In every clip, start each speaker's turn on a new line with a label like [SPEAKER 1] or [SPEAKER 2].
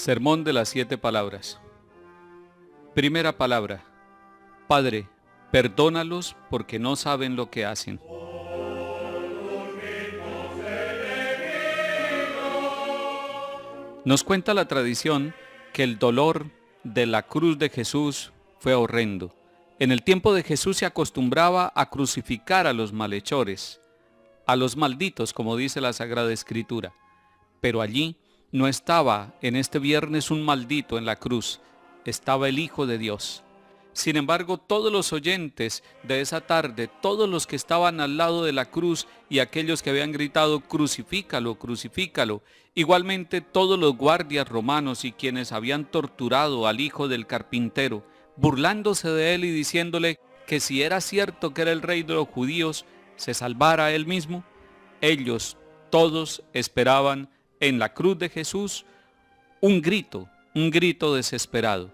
[SPEAKER 1] Sermón de las 7 palabras. Primera palabra. Padre, perdónalos porque no saben lo que hacen. Nos cuenta la tradición que el dolor de la cruz de Jesús fue horrendo. En el tiempo de Jesús se acostumbraba a crucificar a los malhechores, a los malditos, como dice la Sagrada Escritura. Pero allí no estaba en este viernes un maldito en la cruz, estaba el Hijo de Dios. Sin embargo, todos los oyentes de esa tarde, todos los que estaban al lado de la cruz y aquellos que habían gritado, crucifícalo, crucifícalo, igualmente todos los guardias romanos y quienes habían torturado al hijo del carpintero, burlándose de él y diciéndole que si era cierto que era el rey de los judíos, se salvara a él mismo, ellos todos esperaban en la cruz de Jesús un grito desesperado.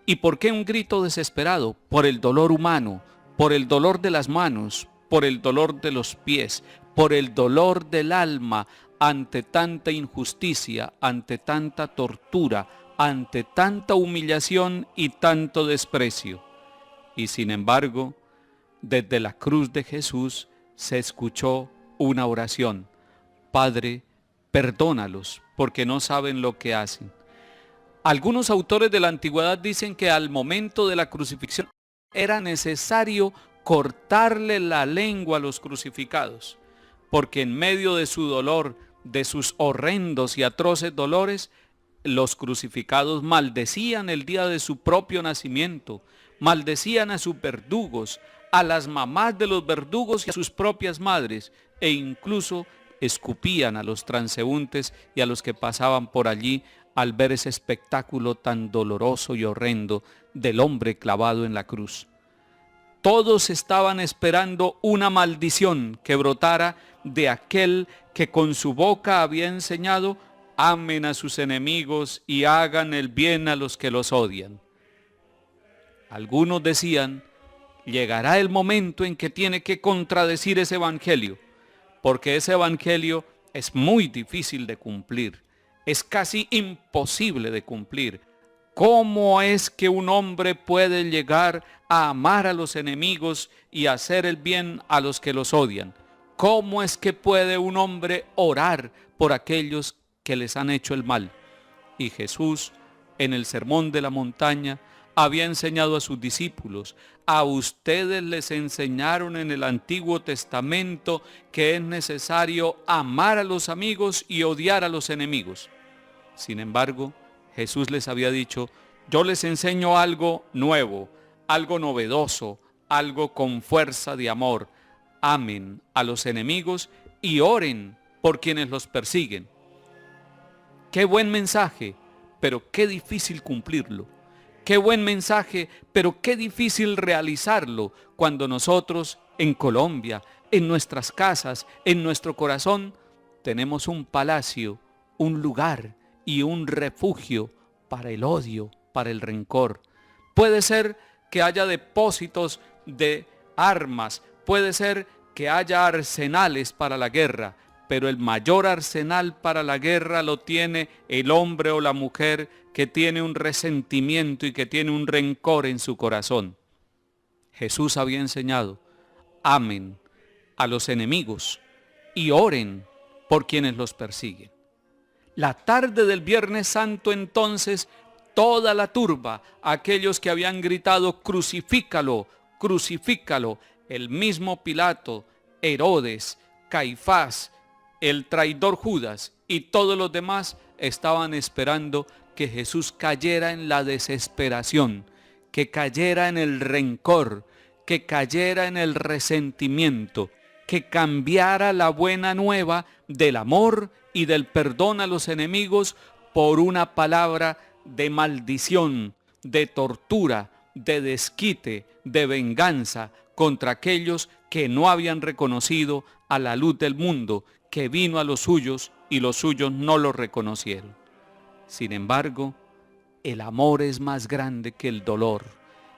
[SPEAKER 1] ¿Y por qué un grito desesperado? Por el dolor humano, por el dolor de las manos, por el dolor de los pies, por el dolor del alma ante tanta injusticia, ante tanta tortura, ante tanta humillación y tanto desprecio. Y sin embargo, desde la cruz de Jesús se escuchó una oración: Padre, perdónalos porque no saben lo que hacen. Algunos autores de la antigüedad dicen que al momento de la crucifixión era necesario cortarle la lengua a los crucificados, porque en medio de su dolor, de sus horrendos y atroces dolores, los crucificados maldecían el día de su propio nacimiento, maldecían a sus verdugos, a las mamás de los verdugos y a sus propias madres, e incluso escupían a los transeúntes y a los que pasaban por allí al ver ese espectáculo tan doloroso y horrendo del hombre clavado en la cruz. Todos estaban esperando una maldición que brotara de aquel que con su boca había enseñado: amen a sus enemigos y hagan el bien a los que los odian. Algunos decían: llegará el momento en que tiene que contradecir ese evangelio, porque ese evangelio es muy difícil de cumplir, es casi imposible de cumplir. ¿Cómo es que un hombre puede llegar a amar a los enemigos y hacer el bien a los que los odian? ¿Cómo es que puede un hombre orar por aquellos que les han hecho el mal? Y Jesús, en el Sermón de la Montaña, había enseñado a sus discípulos: a ustedes les enseñaron en el Antiguo Testamento que es necesario amar a los amigos y odiar a los enemigos. Sin embargo, Jesús les había dicho: yo les enseño algo nuevo, algo novedoso, algo con fuerza de amor. Amen a los enemigos y oren por quienes los persiguen. Qué buen mensaje, pero qué difícil cumplirlo. Qué buen mensaje, pero qué difícil realizarlo cuando nosotros en Colombia, en nuestras casas, en nuestro corazón, tenemos un palacio, un lugar y un refugio para el odio, para el rencor. Puede ser que haya depósitos de armas, puede ser que haya arsenales para la guerra, pero el mayor arsenal para la guerra lo tiene el hombre o la mujer que tiene un resentimiento y que tiene un rencor en su corazón. Jesús había enseñado: amen a los enemigos y oren por quienes los persiguen. La tarde del Viernes Santo, entonces, toda la turba, aquellos que habían gritado crucifícalo, crucifícalo, el mismo Pilato, Herodes, Caifás, el traidor Judas y todos los demás estaban esperando que Jesús cayera en la desesperación, que cayera en el rencor, que cayera en el resentimiento, que cambiara la buena nueva del amor y del perdón a los enemigos por una palabra de maldición, de tortura, de desquite, de venganza contra aquellos que no habían reconocido a la luz del mundo, que vino a los suyos y los suyos no lo reconocieron. Sin embargo, el amor es más grande que el dolor,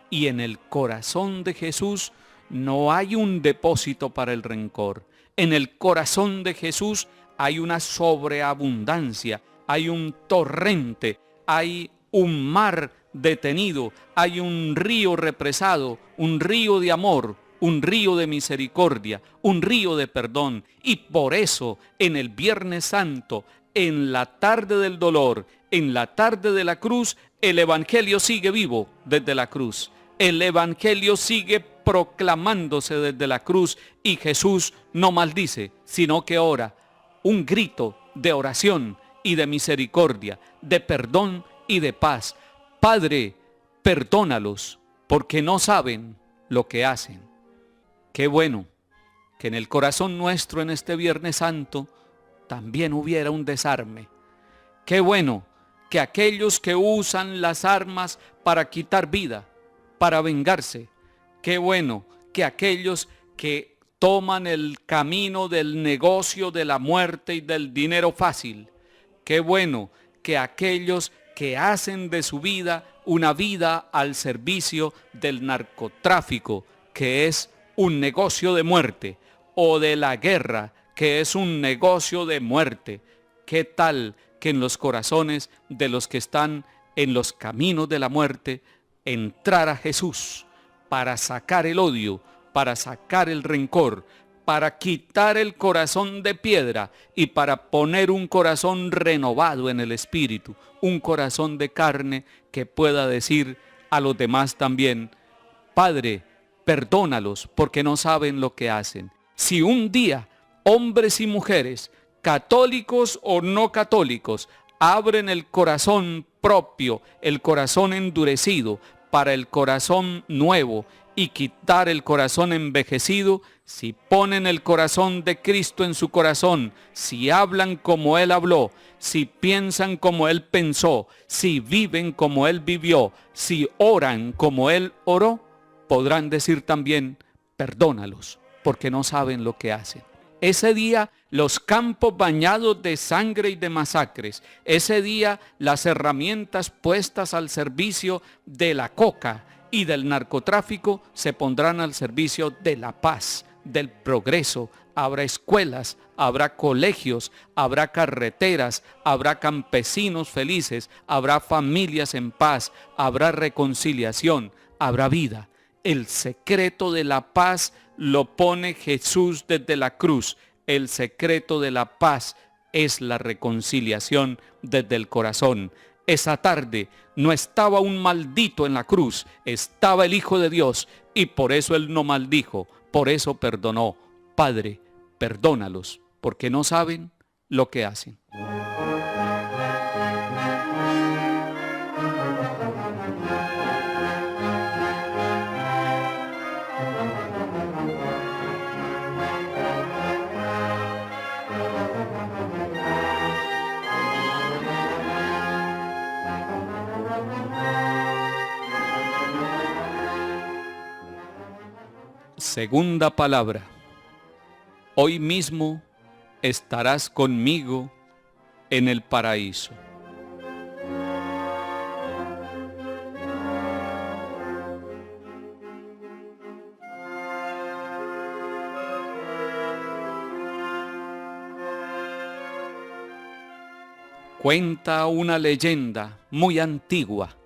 [SPEAKER 1] y en el corazón de Jesús no hay un depósito para el rencor. En el corazón de Jesús hay una sobreabundancia, hay un torrente hay un mar detenido, hay un río represado, un río de amor, un río de misericordia, un río de perdón. Y por eso en el Viernes Santo, en la tarde del dolor, en la tarde de la cruz, el Evangelio sigue vivo desde la cruz. El Evangelio sigue proclamándose desde la cruz y Jesús no maldice, sino que ora. Un grito de oración y de misericordia, de perdón y de paz. Padre, perdónalos, porque no saben lo que hacen. Qué bueno que en el corazón nuestro en este Viernes Santo también hubiera un desarme. Qué bueno que aquellos que usan las armas para quitar vida, para vengarse, qué bueno que aquellos que toman el camino del negocio de la muerte y del dinero fácil, qué bueno que aquellos que hacen de su vida una vida al servicio del narcotráfico, que es un negocio de muerte, o de la guerra, que es un negocio de muerte. ¿Qué tal que en los corazones de los que están en los caminos de la muerte entrara Jesús para sacar el odio, para sacar el rencor, para quitar el corazón de piedra y para poner un corazón renovado en el espíritu, un corazón de carne que pueda decir a los demás también: Padre, perdónalos porque no saben lo que hacen? Si un día hombres y mujeres, católicos o no católicos, abren el corazón propio, el corazón endurecido, para el corazón nuevo y quitar el corazón envejecido, si ponen el corazón de Cristo en su corazón, si hablan como Él habló, si piensan como Él pensó, si viven como Él vivió, si oran como Él oró, podrán decir también: perdónalos, porque no saben lo que hacen. Ese día los campos bañados de sangre y de masacres, ese día las herramientas puestas al servicio de la coca y del narcotráfico se pondrán al servicio de la paz, del progreso. Habrá escuelas, habrá colegios, habrá carreteras, habrá campesinos felices, habrá familias en paz, habrá reconciliación, habrá vida. El secreto de la paz lo pone Jesús desde la cruz. El secreto de la paz es la reconciliación desde el corazón. Esa tarde no estaba un maldito en la cruz, estaba el Hijo de Dios, y por eso Él no maldijo, por eso perdonó. Padre, perdónalos, porque no saben lo que hacen. Segunda palabra. Hoy mismo estarás conmigo en el paraíso. Cuenta una leyenda muy antigua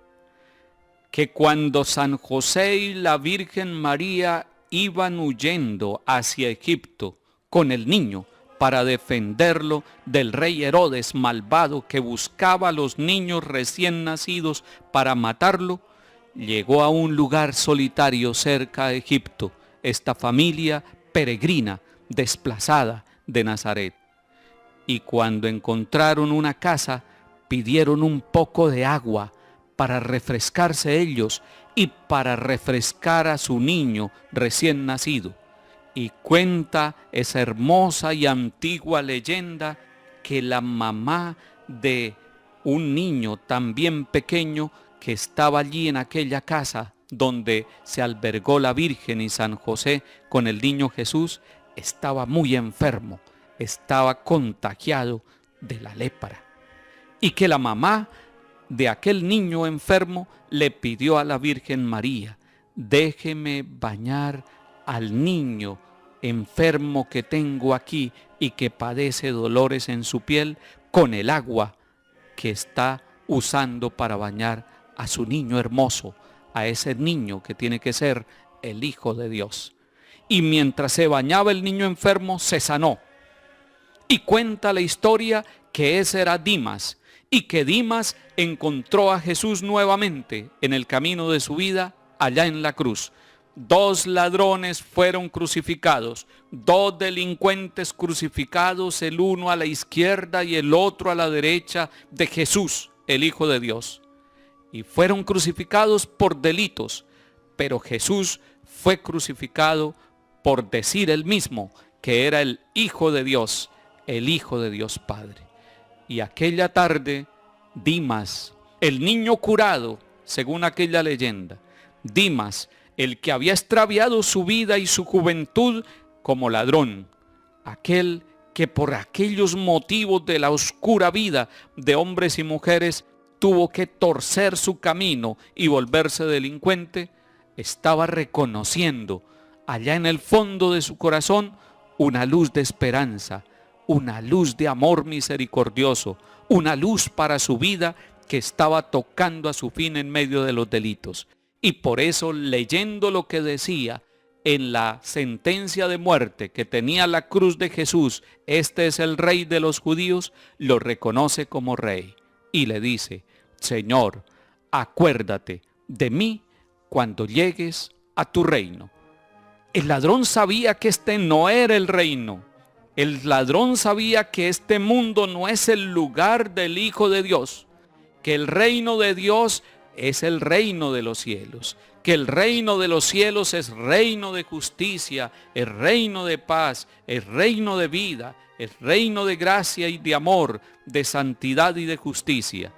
[SPEAKER 1] que cuando San José y la Virgen María iban huyendo hacia Egipto con el niño para defenderlo del rey Herodes malvado que buscaba a los niños recién nacidos para matarlo, llegó a un lugar solitario cerca de Egipto, esta familia peregrina, desplazada de Nazaret. Y cuando encontraron una casa, pidieron un poco de agua para refrescarse ellos y para refrescar a su niño recién nacido. Y cuenta esa hermosa y antigua leyenda que la mamá de un niño también pequeño que estaba allí en aquella casa donde se albergó la Virgen y San José con el niño Jesús, estaba muy enfermo, estaba contagiado de la lepra. Y que la mamá de aquel niño enfermo le pidió a la Virgen María: déjeme bañar al niño enfermo que tengo aquí y que padece dolores en su piel con el agua que está usando para bañar a su niño hermoso, a ese niño que tiene que ser el Hijo de Dios. Y mientras se bañaba el niño enfermo, se sanó. Y cuenta la historia que ese era Dimas, y que Dimas encontró a Jesús nuevamente en el camino de su vida, allá en la cruz. 2 ladrones fueron crucificados, 2 delincuentes crucificados, el uno a la izquierda y el otro a la derecha de Jesús, el Hijo de Dios. Y fueron crucificados por delitos, pero Jesús fue crucificado por decir él mismo que era el Hijo de Dios, el Hijo de Dios Padre. Y aquella tarde, Dimas, el niño curado, según aquella leyenda, Dimas, el que había extraviado su vida y su juventud como ladrón, aquel que por aquellos motivos de la oscura vida de hombres y mujeres tuvo que torcer su camino y volverse delincuente, estaba reconociendo allá en el fondo de su corazón una luz de esperanza, una luz de amor misericordioso, una luz para su vida que estaba tocando a su fin en medio de los delitos. Y por eso, leyendo lo que decía en la sentencia de muerte que tenía la cruz de Jesús, este es el Rey de los judíos, lo reconoce como Rey y le dice: Señor, acuérdate de mí cuando llegues a tu reino. El ladrón sabía que este no era el reino. El ladrón sabía que este mundo no es el lugar del Hijo de Dios, que el reino de Dios es el reino de los cielos, que el reino de los cielos es reino de justicia, es reino de paz, es reino de vida, es reino de gracia y de amor, de santidad y de justicia.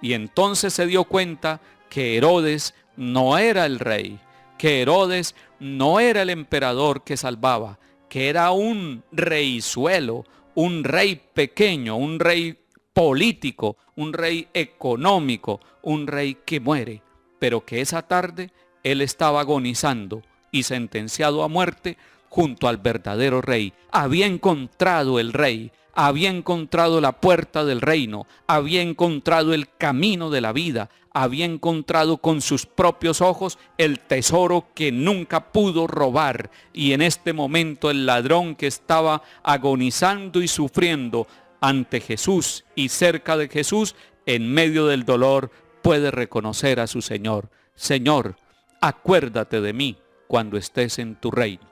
[SPEAKER 1] Y entonces se dio cuenta que Herodes no era el rey, que Herodes no era el emperador que salvaba, que era un reizuelo, un rey pequeño, un rey político, un rey económico, un rey que muere, pero que esa tarde él estaba agonizando y sentenciado a muerte junto al verdadero rey. Había encontrado el rey, había encontrado la puerta del reino, había encontrado el camino de la vida, había encontrado con sus propios ojos el tesoro que nunca pudo robar. Y en este momento el ladrón que estaba agonizando y sufriendo ante Jesús y cerca de Jesús, en medio del dolor, puede reconocer a su Señor. Señor, acuérdate de mí cuando estés en tu reino.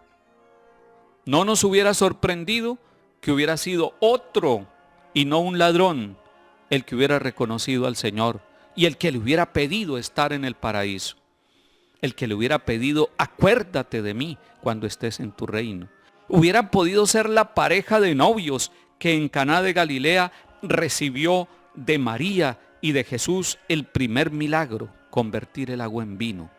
[SPEAKER 1] No nos hubiera sorprendido que hubiera sido otro y no un ladrón el que hubiera reconocido al Señor y el que le hubiera pedido estar en el paraíso, el que le hubiera pedido: acuérdate de mí cuando estés en tu reino. Hubiera podido ser la pareja de novios que en Caná de Galilea recibió de María y de Jesús el primer milagro, convertir el agua en vino.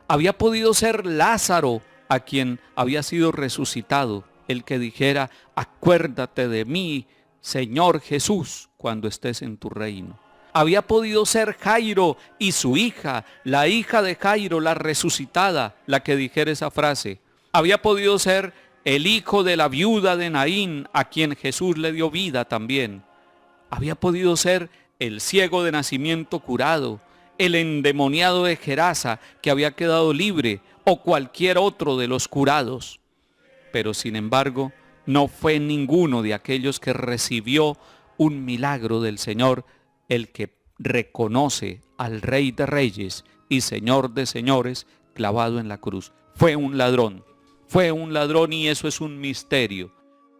[SPEAKER 1] Había podido ser Lázaro, a quien había sido resucitado, el que dijera: acuérdate de mí, Señor Jesús, cuando estés en tu reino. Había podido ser Jairo y su hija, la hija de Jairo, la resucitada, la que dijera esa frase. Había podido ser el hijo de la viuda de Naín, a quien Jesús le dio vida también. Había podido ser el ciego de nacimiento curado, el endemoniado de Gerasa que había quedado libre, o cualquier otro de los curados. Pero sin embargo, no fue ninguno de aquellos que recibió un milagro del Señor el que reconoce al Rey de Reyes y Señor de Señores clavado en la cruz. Fue un ladrón y eso es un misterio.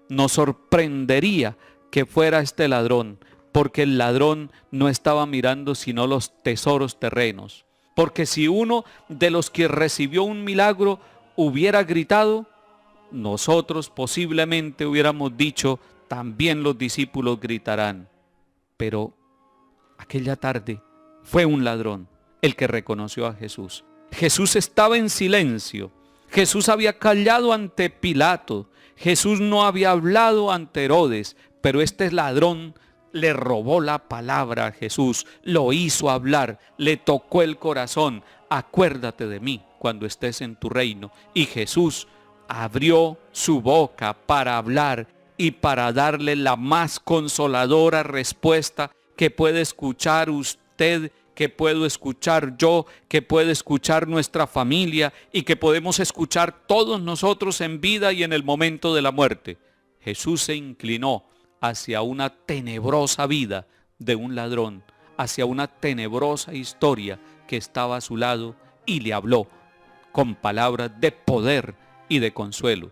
[SPEAKER 1] Nos sorprendería que fuera este ladrón, porque el ladrón no estaba mirando sino los tesoros terrenos. Porque si uno de los que recibió un milagro hubiera gritado, nosotros posiblemente hubiéramos dicho: también los discípulos gritarán. Pero aquella tarde fue un ladrón el que reconoció a Jesús. Jesús estaba en silencio. Jesús había callado ante Pilato. Jesús no había hablado ante Herodes, pero este ladrón le robó la palabra a Jesús, lo hizo hablar, le tocó el corazón. Acuérdate de mí cuando estés en tu reino. Y Jesús abrió su boca para hablar y para darle la más consoladora respuesta que puede escuchar usted, que puedo escuchar yo, que puede escuchar nuestra familia y que podemos escuchar todos nosotros en vida y en el momento de la muerte. Jesús se inclinó hacia una tenebrosa vida de un ladrón, hacia una tenebrosa historia que estaba a su lado y le habló con palabras de poder y de consuelo.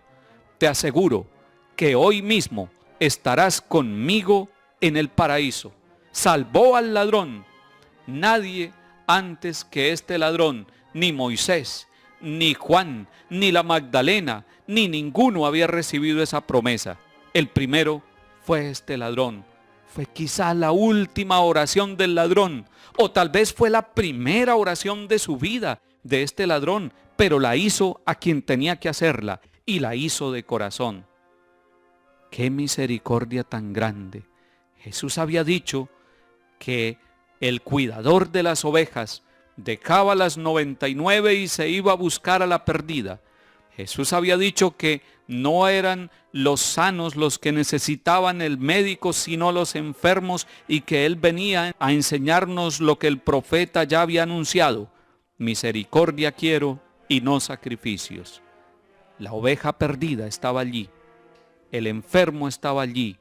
[SPEAKER 1] Te aseguro que hoy mismo estarás conmigo en el paraíso. Salvó al ladrón. Nadie antes que este ladrón, ni Moisés, ni Juan, ni la Magdalena, ni ninguno había recibido esa promesa. El primero fue este ladrón. Fue quizá la última oración del ladrón, o tal vez fue la primera oración de su vida, de este ladrón, pero la hizo a quien tenía que hacerla, y la hizo de corazón. ¡Qué misericordia tan grande! Jesús había dicho que el cuidador de las ovejas dejaba las 99 y se iba a buscar a la perdida. Jesús había dicho que no eran los sanos los que necesitaban el médico, sino los enfermos, y que Él venía a enseñarnos lo que el profeta ya había anunciado. Misericordia quiero y no sacrificios. La oveja perdida estaba allí, el enfermo estaba allí,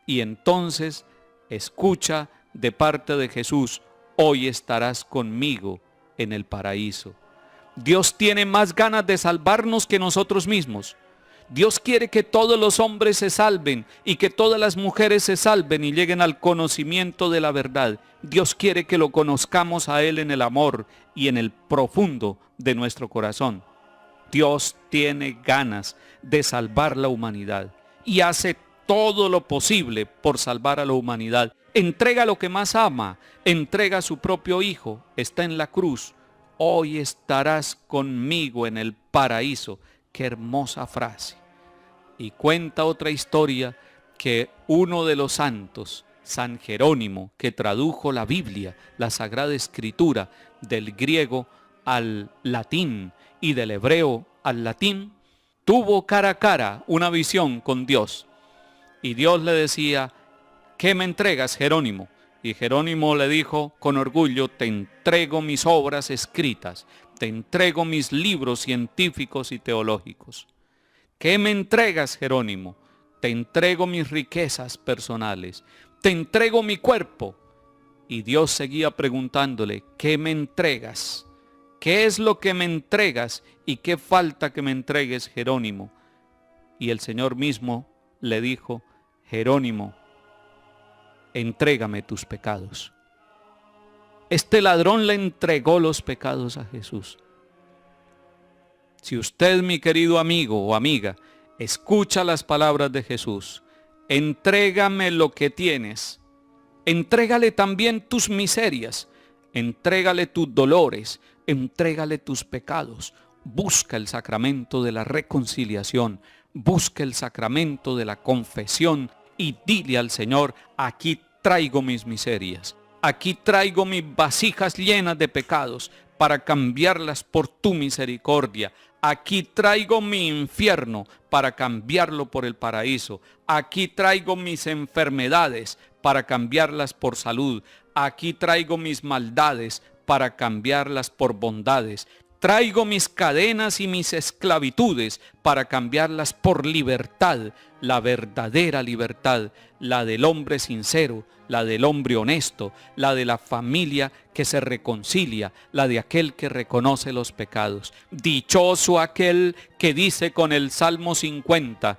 [SPEAKER 1] y entonces escucha de parte de Jesús: hoy estarás conmigo en el paraíso. Dios tiene más ganas de salvarnos que nosotros mismos. Dios quiere que todos los hombres se salven y que todas las mujeres se salven y lleguen al conocimiento de la verdad. Dios quiere que lo conozcamos a Él en el amor y en el profundo de nuestro corazón. Dios tiene ganas de salvar la humanidad y hace todo lo posible por salvar a la humanidad. Entrega lo que más ama, entrega a su propio Hijo, está en la cruz. Hoy estarás conmigo en el paraíso. Qué hermosa frase. Y cuenta otra historia que uno de los santos, San Jerónimo, que tradujo la Biblia, la Sagrada Escritura, del griego al latín y del hebreo al latín, tuvo cara a cara una visión con Dios. Y Dios le decía: ¿qué me entregas, Jerónimo? Y Jerónimo le dijo con orgullo: te entrego mis obras escritas, te entrego mis libros científicos y teológicos. ¿Qué me entregas, Jerónimo? Te entrego mis riquezas personales, te entrego mi cuerpo. Y Dios seguía preguntándole: ¿qué me entregas? ¿Qué es lo que me entregas y qué falta que me entregues, Jerónimo? Y el Señor mismo le dijo: Jerónimo, entrégame tus pecados. Este ladrón le entregó los pecados a Jesús. Si usted, mi querido amigo o amiga, escucha las palabras de Jesús: entrégame lo que tienes, entrégale también tus miserias, entrégale tus dolores, entrégale tus pecados. Busca el sacramento de la reconciliación, busca el sacramento de la confesión y dile al Señor: aquí traigo mis miserias, aquí traigo mis vasijas llenas de pecados para cambiarlas por tu misericordia. Aquí traigo mi infierno para cambiarlo por el paraíso. Aquí traigo mis enfermedades para cambiarlas por salud. Aquí traigo mis maldades para cambiarlas por bondades. Traigo mis cadenas y mis esclavitudes para cambiarlas por libertad, la verdadera libertad, la del hombre sincero, la del hombre honesto, la de la familia que se reconcilia, la de aquel que reconoce los pecados. Dichoso aquel que dice con el Salmo 50,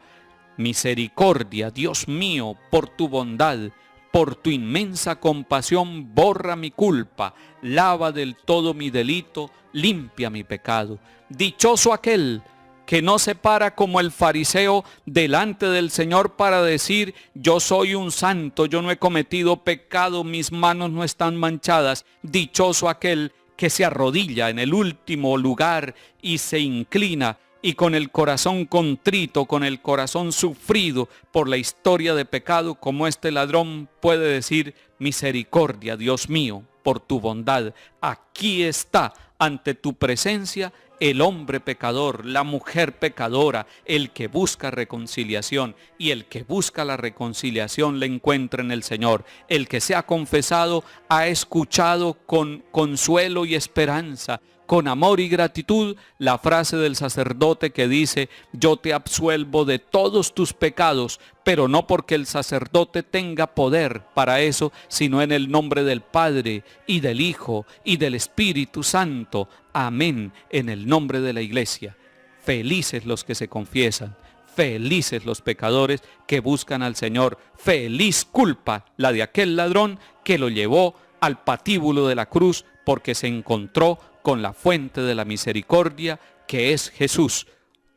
[SPEAKER 1] misericordia, Dios mío, por tu bondad, por tu inmensa compasión, borra mi culpa, lava del todo mi delito, limpia mi pecado. Dichoso aquel que no se para como el fariseo delante del Señor para decir: yo soy un santo, yo no he cometido pecado, mis manos no están manchadas. Dichoso aquel que se arrodilla en el último lugar y se inclina, y con el corazón contrito, con el corazón sufrido por la historia de pecado, como este ladrón, puede decir: misericordia, Dios mío, por tu bondad. Aquí está ante tu presencia el hombre pecador, la mujer pecadora, el que busca reconciliación, y el que busca la reconciliación la encuentra en el Señor. El que se ha confesado ha escuchado con consuelo y esperanza, con amor y gratitud, la frase del sacerdote que dice: yo te absuelvo de todos tus pecados, pero no porque el sacerdote tenga poder para eso, sino en el nombre del Padre y del Hijo y del Espíritu Santo. Amén, en el nombre de la Iglesia. Felices los que se confiesan, felices los pecadores que buscan al Señor. Feliz culpa la de aquel ladrón que lo llevó al patíbulo de la cruz, porque se encontró con la fuente de la misericordia, que es Jesús.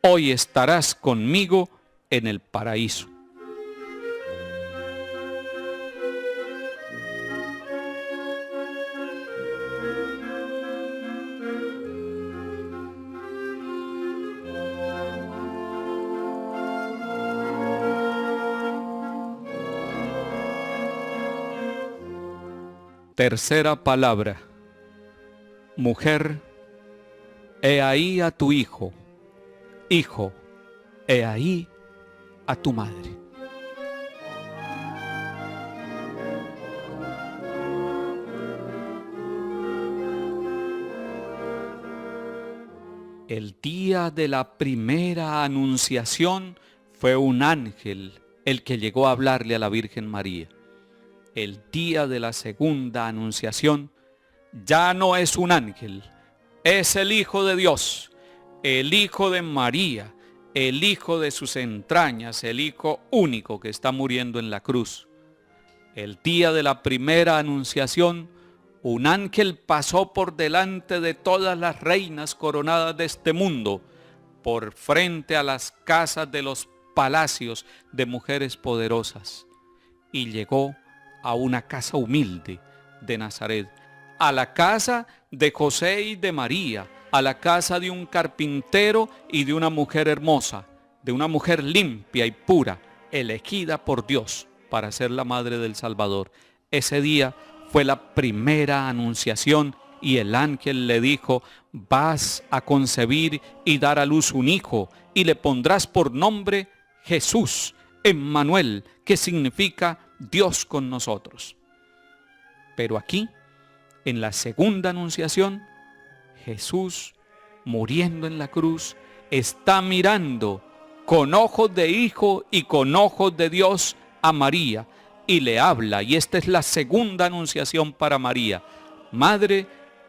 [SPEAKER 1] Hoy estarás conmigo en el paraíso. Tercera palabra. Mujer, he ahí a tu hijo. Hijo, he ahí a tu madre. El día de la primera anunciación fue un ángel el que llegó a hablarle a la Virgen María. El día de la segunda anunciación ya no es un ángel, es el Hijo de Dios, el Hijo de María, el Hijo de sus entrañas, el Hijo único que está muriendo en la cruz. El día de la primera anunciación, un ángel pasó por delante de todas las reinas coronadas de este mundo, por frente a las casas de los palacios de mujeres poderosas, y llegó a una casa humilde de Nazaret, a la casa de José y de María, a la casa de un carpintero y de una mujer hermosa, de una mujer limpia y pura, elegida por Dios para ser la madre del Salvador. Ese día fue la primera anunciación y el ángel le dijo: vas a concebir y dar a luz un hijo y le pondrás por nombre Jesús, Emmanuel, que significa Dios con nosotros. Pero aquí, en la segunda anunciación, Jesús, muriendo en la cruz, está mirando con ojos de hijo y con ojos de Dios a María, y le habla, y esta es la segunda anunciación para María: madre,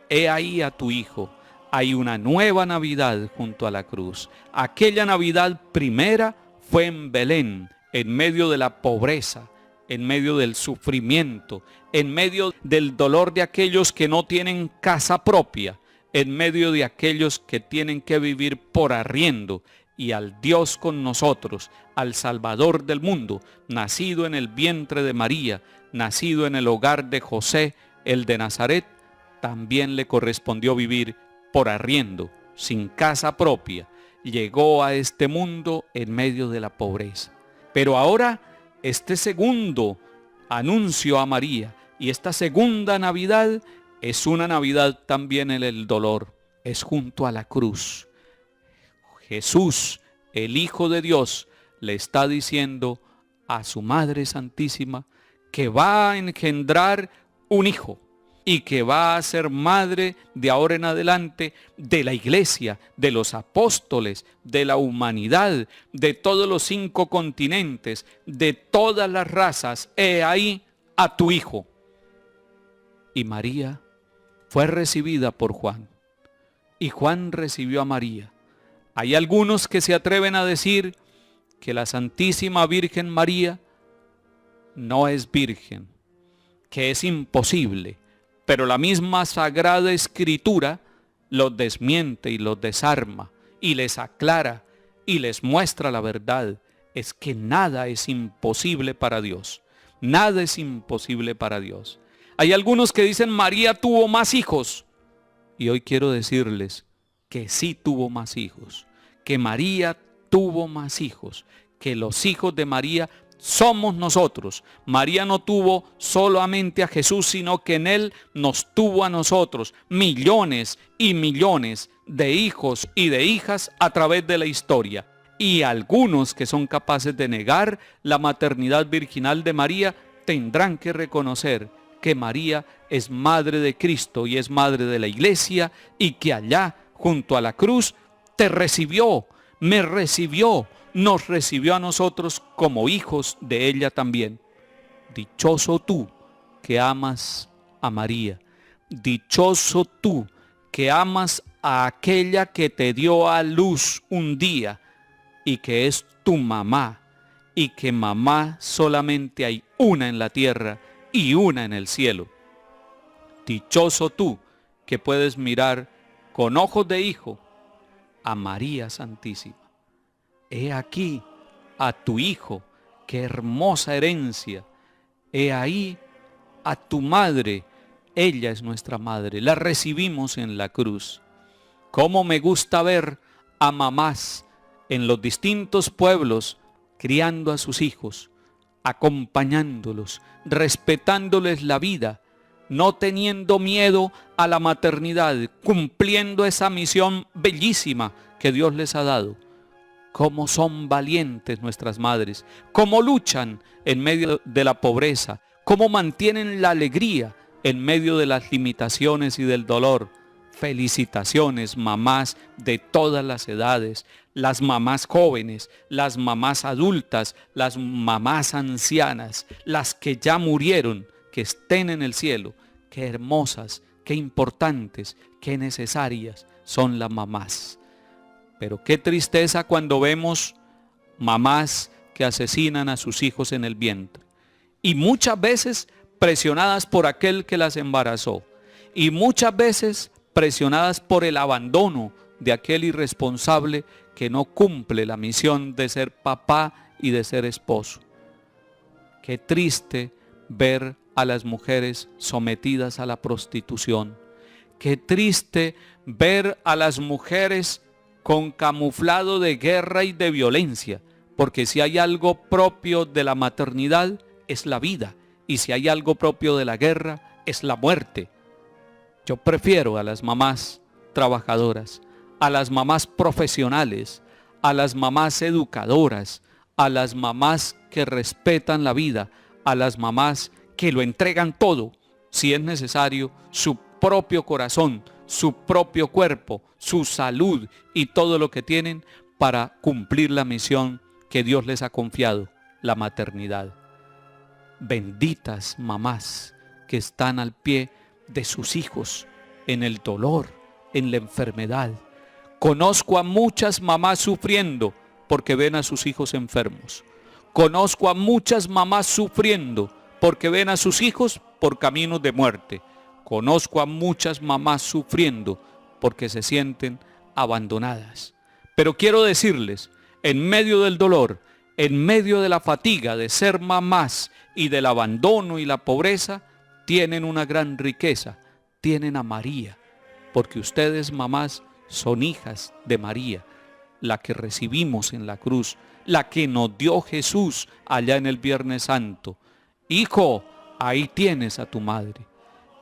[SPEAKER 1] he ahí a tu hijo. Hay una nueva Navidad junto a la cruz. Aquella Navidad primera fue en Belén, en medio de la pobreza, en medio del sufrimiento, en medio del dolor de aquellos que no tienen casa propia, en medio de aquellos que tienen que vivir por arriendo, y al Dios con nosotros, al Salvador del mundo, nacido en el vientre de María, nacido en el hogar de José, el de Nazaret, también le correspondió vivir por arriendo, sin casa propia. Llegó a este mundo en medio de la pobreza. Pero ahora, este segundo anuncio a María y esta segunda Navidad es una Navidad también en el dolor, es junto a la cruz. Jesús, el Hijo de Dios, le está diciendo a su Madre Santísima que va a engendrar un hijo y que va a ser madre de ahora en adelante de la Iglesia, de los apóstoles, de la humanidad, de todos los 5 continentes, de todas las razas. He ahí a tu hijo. Y María fue recibida por Juan, y Juan recibió a María. Hay algunos que se atreven a decir que la Santísima Virgen María no es virgen, que es imposible, pero la misma Sagrada Escritura los desmiente y los desarma y les aclara y les muestra la verdad. Es que nada es imposible para Dios, nada es imposible para Dios. Hay algunos que dicen María tuvo más hijos, y hoy quiero decirles que sí tuvo más hijos, que María tuvo más hijos, que los hijos de María somos nosotros. María no tuvo solamente a Jesús, sino que en Él nos tuvo a nosotros, millones y millones de hijos y de hijas a través de la historia. Y algunos que son capaces de negar la maternidad virginal de María tendrán que reconocer que María es madre de Cristo y es madre de la iglesia, y que allá junto a la cruz te recibió, me recibió, nos recibió a nosotros como hijos de ella también. Dichoso tú que amas a María, dichoso tú que amas a aquella que te dio a luz un día y que es tu mamá, y que mamá solamente hay una en la tierra y una en el cielo. Dichoso tú que puedes mirar con ojos de hijo a María Santísima. He aquí a tu hijo, qué hermosa herencia. He ahí a tu madre, ella es nuestra madre, la recibimos en la cruz. Cómo me gusta ver a mamás en los distintos pueblos criando a sus hijos, acompañándolos, respetándoles la vida, no teniendo miedo a la maternidad, cumpliendo esa misión bellísima que Dios les ha dado. Cómo son valientes nuestras madres, cómo luchan en medio de la pobreza, cómo mantienen la alegría en medio de las limitaciones y del dolor. Felicitaciones, mamás de todas las edades, las mamás jóvenes, las mamás adultas, las mamás ancianas, las que ya murieron, que estén en el cielo. Qué hermosas, qué importantes, qué necesarias son las mamás. Pero qué tristeza cuando vemos mamás que asesinan a sus hijos en el vientre. Y muchas veces presionadas por aquel que las embarazó. Y muchas veces presionadas por el abandono de aquel irresponsable que no cumple la misión de ser papá y de ser esposo. Qué triste ver a las mujeres sometidas a la prostitución. Qué triste ver a las mujeres con camuflado de guerra y de violencia, porque si hay algo propio de la maternidad es la vida, y si hay algo propio de la guerra es la muerte. Yo prefiero a las mamás trabajadoras, a las mamás profesionales, a las mamás educadoras, a las mamás que respetan la vida, a las mamás que lo entregan todo, si es necesario, su propio corazón, su propio cuerpo, su salud y todo lo que tienen para cumplir la misión que Dios les ha confiado, la maternidad. Benditas mamás que están al pie de sus hijos en el dolor, en la enfermedad. Conozco a muchas mamás sufriendo porque ven a sus hijos enfermos. Conozco a muchas mamás sufriendo porque ven a sus hijos por caminos de muerte. Conozco a muchas mamás sufriendo porque se sienten abandonadas. Pero quiero decirles, en medio del dolor, en medio de la fatiga de ser mamás y del abandono y la pobreza, tienen una gran riqueza, tienen a María, porque ustedes mamás son hijas de María, la que recibimos en la cruz, la que nos dio Jesús allá en el Viernes Santo. Hijo, ahí tienes a tu madre.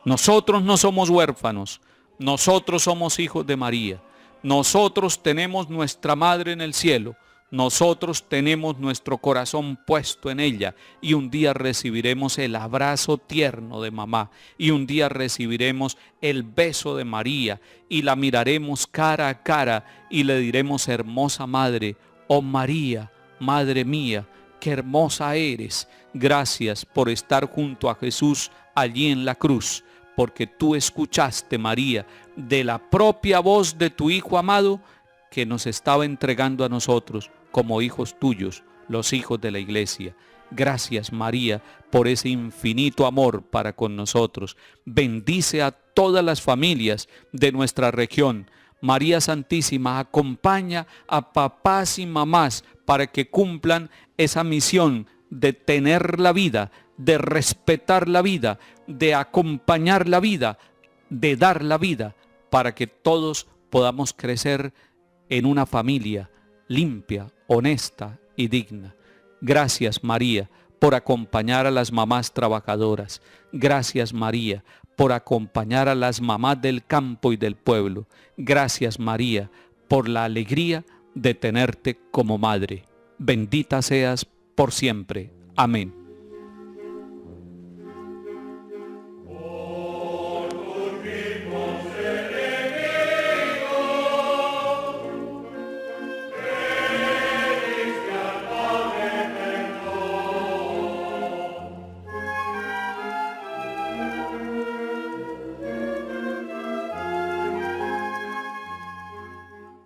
[SPEAKER 1] Nosotros no somos huérfanos, nosotros somos hijos de María, nosotros tenemos nuestra madre en el cielo, nosotros tenemos nuestro corazón puesto en ella, y un día recibiremos el abrazo tierno de mamá, y un día recibiremos el beso de María, y la miraremos cara a cara y le diremos: hermosa madre, oh María, madre mía, qué hermosa eres. Gracias por estar junto a Jesús allí en la cruz, porque tú escuchaste, María, de la propia voz de tu Hijo amado, que nos estaba entregando a nosotros como hijos tuyos, los hijos de la iglesia. Gracias, María, por ese infinito amor para con nosotros. Bendice a todas las familias de nuestra región. María Santísima, acompaña a papás y mamás para que cumplan esa misión de tener la vida, de respetar la vida, de acompañar la vida, de dar la vida, para que todos podamos crecer en una familia limpia, honesta y digna. Gracias, María, por acompañar a las mamás trabajadoras. Gracias, María, por acompañar a las mamás del campo y del pueblo. Gracias, María, por la alegría de tenerte como madre. Bendita seas por siempre. Amén.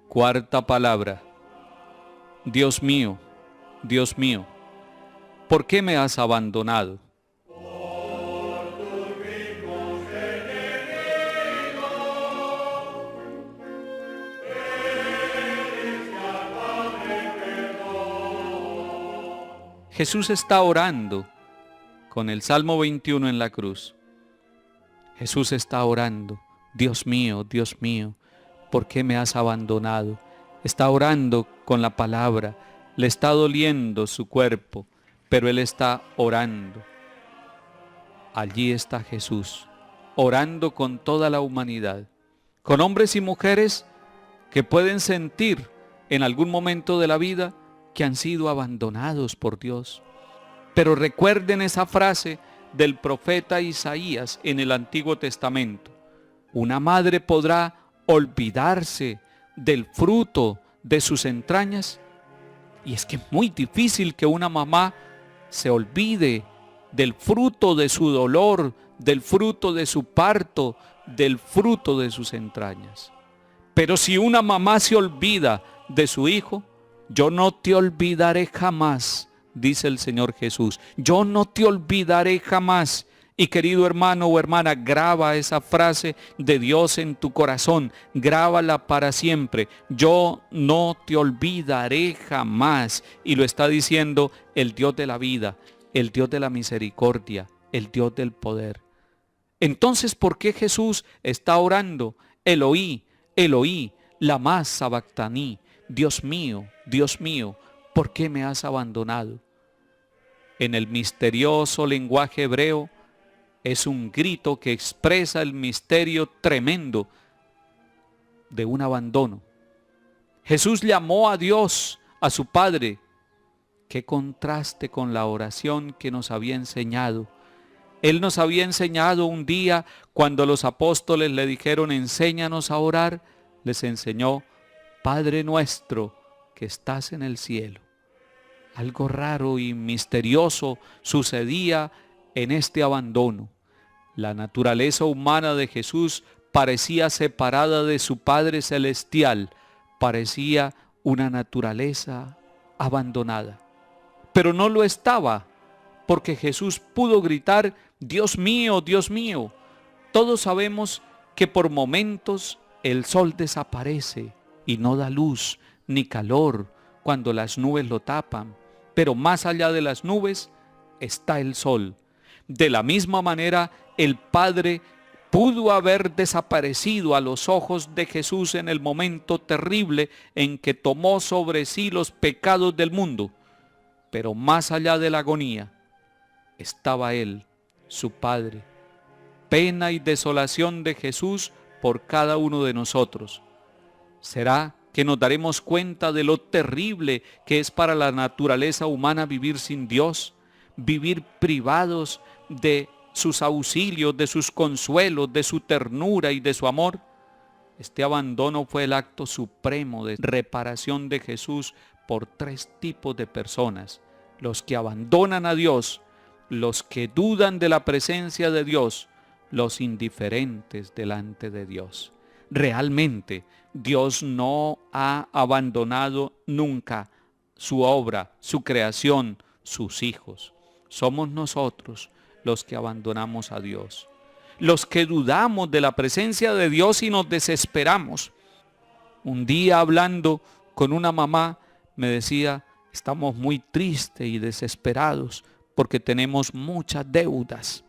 [SPEAKER 1] Cuarta palabra. Dios mío, ¿por qué me has abandonado? Jesús está orando con el Salmo 21 en la cruz. Jesús está orando, Dios mío, ¿por qué me has abandonado? Está orando con la palabra, le está doliendo su cuerpo, pero él está orando. Allí está Jesús, orando con toda la humanidad, con hombres y mujeres que pueden sentir en algún momento de la vida que han sido abandonados por Dios. Pero recuerden esa frase del profeta Isaías en el Antiguo Testamento. Una madre podrá olvidarse del fruto de sus entrañas. Y es que es muy difícil que una mamá se olvide del fruto de su dolor, del fruto de su parto, del fruto de sus entrañas. Pero si una mamá se olvida de su hijo, yo no te olvidaré jamás, dice el Señor Jesús. Yo no te olvidaré jamás. Y querido hermano o hermana, graba esa frase de Dios en tu corazón, grábala para siempre. Yo no te olvidaré jamás. Y lo está diciendo el Dios de la vida, el Dios de la misericordia, el Dios del poder. Entonces, ¿por qué Jesús está orando? Eloí, Eloí, lama sabactaní. Dios mío, ¿por qué me has abandonado? En el misterioso lenguaje hebreo, es un grito que expresa el misterio tremendo de un abandono. Jesús llamó a Dios, a su Padre. Qué contraste con la oración que nos había enseñado. Él nos había enseñado un día cuando los apóstoles le dijeron, enséñanos a orar. Les enseñó, Padre nuestro que estás en el cielo. Algo raro y misterioso sucedía en este abandono. La naturaleza humana de Jesús parecía separada de su Padre Celestial, parecía una naturaleza abandonada. Pero no lo estaba, porque Jesús pudo gritar, Dios mío, Dios mío. Todos sabemos que por momentos el sol desaparece y no da luz ni calor cuando las nubes lo tapan, pero más allá de las nubes está el sol. De la misma manera, el Padre pudo haber desaparecido a los ojos de Jesús en el momento terrible en que tomó sobre sí los pecados del mundo, pero más allá de la agonía estaba Él, su Padre. Pena y desolación de Jesús por cada uno de nosotros. ¿Será que nos daremos cuenta de lo terrible que es para la naturaleza humana vivir sin Dios? Vivir privados de sus auxilios, de sus consuelos, de su ternura y de su amor. Este abandono fue el acto supremo de reparación de Jesús por tres tipos de personas: los que abandonan a Dios, los que dudan de la presencia de Dios, los indiferentes delante de Dios. Realmente Dios no ha abandonado nunca su obra, su creación, sus hijos. Somos nosotros los que abandonamos a Dios, los que dudamos de la presencia de Dios y nos desesperamos. Un día hablando con una mamá me decía, estamos muy tristes y desesperados porque tenemos muchas deudas.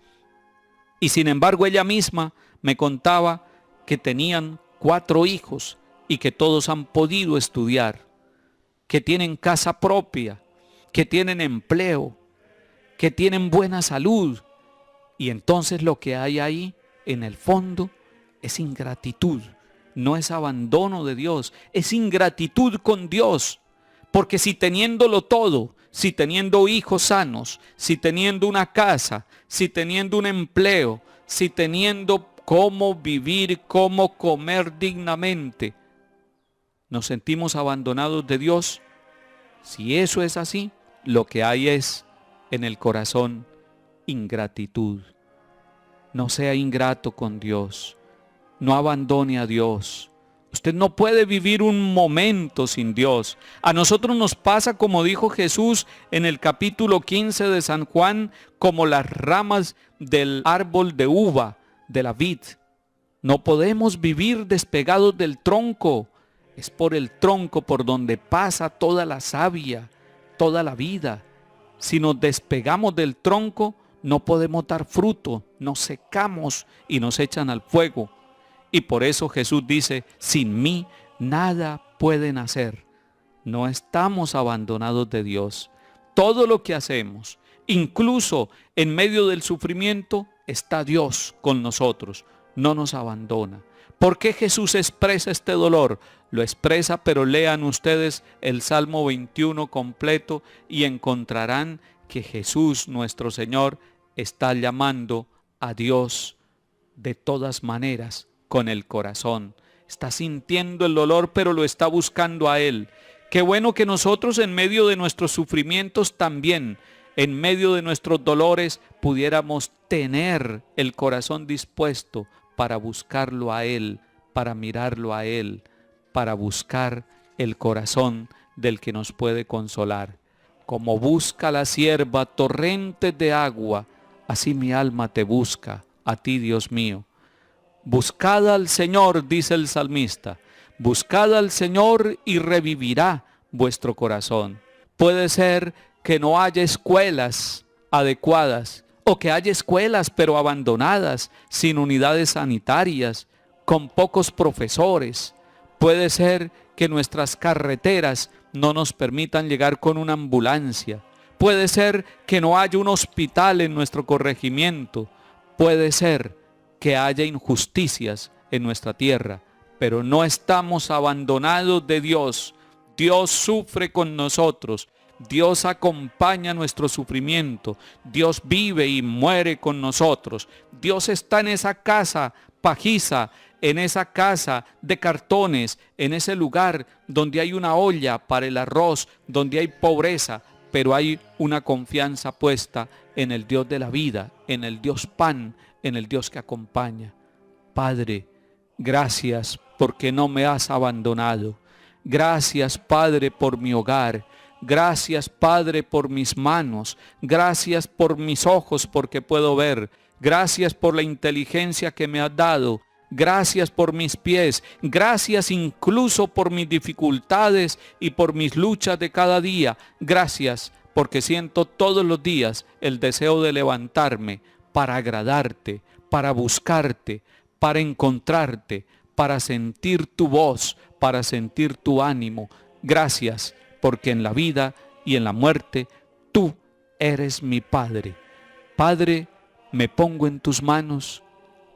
[SPEAKER 1] Y sin embargo ella misma me contaba que tenían 4 hijos y que todos han podido estudiar, que tienen casa propia, que tienen empleo, que tienen buena salud. Y entonces lo que hay ahí, en el fondo, es ingratitud. No es abandono de Dios, es ingratitud con Dios. Porque si teniéndolo todo, si teniendo hijos sanos, si teniendo una casa, si teniendo un empleo, si teniendo cómo vivir, cómo comer dignamente, nos sentimos abandonados de Dios, si eso es así, lo que hay es en el corazón ingratitud. No sea ingrato con Dios, no abandone a Dios. Usted no puede vivir un momento sin Dios. A nosotros nos pasa, como dijo Jesús en el capítulo 15 de San Juan, como las ramas del árbol de uva, de la vid. No podemos vivir despegados del tronco. Es por el tronco por donde pasa toda la savia, toda la vida. Si nos despegamos del tronco, no podemos dar fruto, nos secamos y nos echan al fuego. Y por eso Jesús dice, sin mí nada pueden hacer. No estamos abandonados de Dios. Todo lo que hacemos, incluso en medio del sufrimiento, está Dios con nosotros. No nos abandona. ¿Por qué Jesús expresa este dolor? Lo expresa, pero lean ustedes el Salmo 21 completo y encontrarán que Jesús, nuestro Señor, está llamando a Dios de todas maneras con el corazón. Está sintiendo el dolor, pero lo está buscando a Él. Qué bueno que nosotros en medio de nuestros sufrimientos también, en medio de nuestros dolores, pudiéramos tener el corazón dispuesto para buscarlo a Él, para mirarlo a Él, para buscar el corazón del que nos puede consolar. Como busca la sierva torrentes de agua, así mi alma te busca, a ti, Dios mío. Buscad al Señor, dice el salmista, buscad al Señor y revivirá vuestro corazón. Puede ser que no haya escuelas adecuadas, o que haya escuelas pero abandonadas, sin unidades sanitarias, con pocos profesores. Puede ser que nuestras carreteras no nos permitan llegar con una ambulancia. Puede ser que no haya un hospital en nuestro corregimiento. Puede ser que haya injusticias en nuestra tierra, pero no estamos abandonados de Dios. Dios sufre con nosotros. Dios acompaña nuestro sufrimiento. Dios vive y muere con nosotros. Dios está en esa casa pajiza, en esa casa de cartones, en ese lugar donde hay una olla para el arroz, donde hay pobreza, pero hay una confianza puesta en el Dios de la vida, en el Dios pan, en el Dios que acompaña. Padre, gracias porque no me has abandonado. Gracias, Padre, por mi hogar. Gracias, Padre, por mis manos. Gracias por mis ojos porque puedo ver. Gracias por la inteligencia que me has dado. Gracias por mis pies. Gracias incluso por mis dificultades y por mis luchas de cada día. Gracias porque siento todos los días el deseo de levantarme para agradarte, para buscarte, para encontrarte, para sentir tu voz, para sentir tu ánimo. Gracias porque en la vida y en la muerte tú eres mi Padre. Padre, me pongo en tus manos.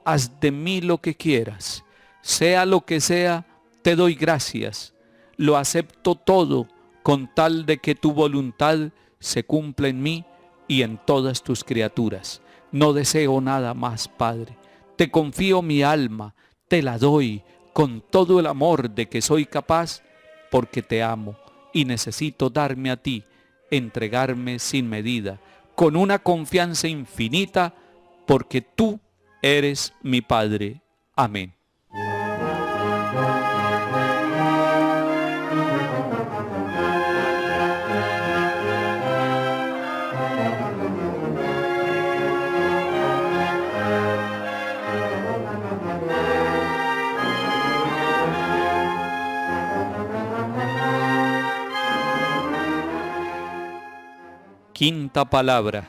[SPEAKER 1] Haz de mí lo que quieras. Sea lo que sea, te doy gracias. Lo acepto todo con tal de que tu voluntad se cumpla en mí y en todas tus criaturas. No deseo nada más, Padre. Te confío mi alma, te la doy con todo el amor de que soy capaz, porque te amo y necesito darme a ti, entregarme sin medida, con una confianza infinita, porque tú eres mi Padre. Amén. Quinta palabra.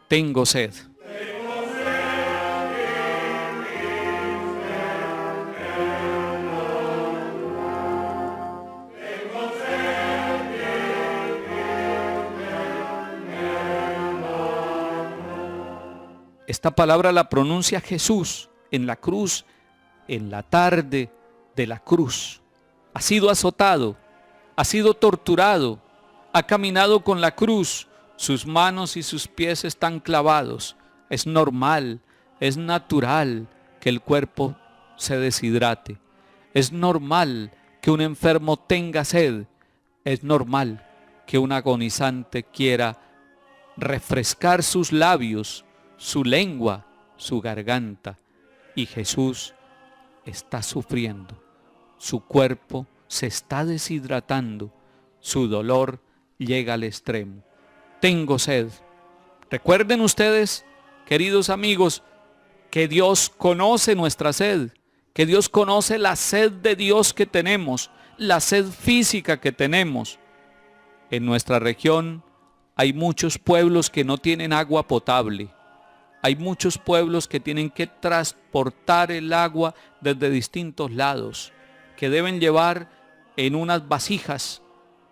[SPEAKER 1] Tengo sed. Esta palabra la pronuncia Jesús en la cruz, en la tarde de la cruz. Ha sido azotado, ha sido torturado, ha caminado con la cruz, sus manos y sus pies están clavados. Es normal, es natural que el cuerpo se deshidrate. Es normal que un enfermo tenga sed. Es normal que un agonizante quiera refrescar sus labios, su lengua, su garganta. Y Jesús está sufriendo. Su cuerpo se está deshidratando. Su dolor llega al extremo. Tengo sed. Recuerden ustedes, queridos amigos, que Dios conoce nuestra sed, que Dios conoce la sed de Dios que tenemos, la sed física que tenemos. En nuestra región hay muchos pueblos que no tienen agua potable. Hay muchos pueblos que tienen que transportar el agua desde distintos lados, que deben llevar en unas vasijas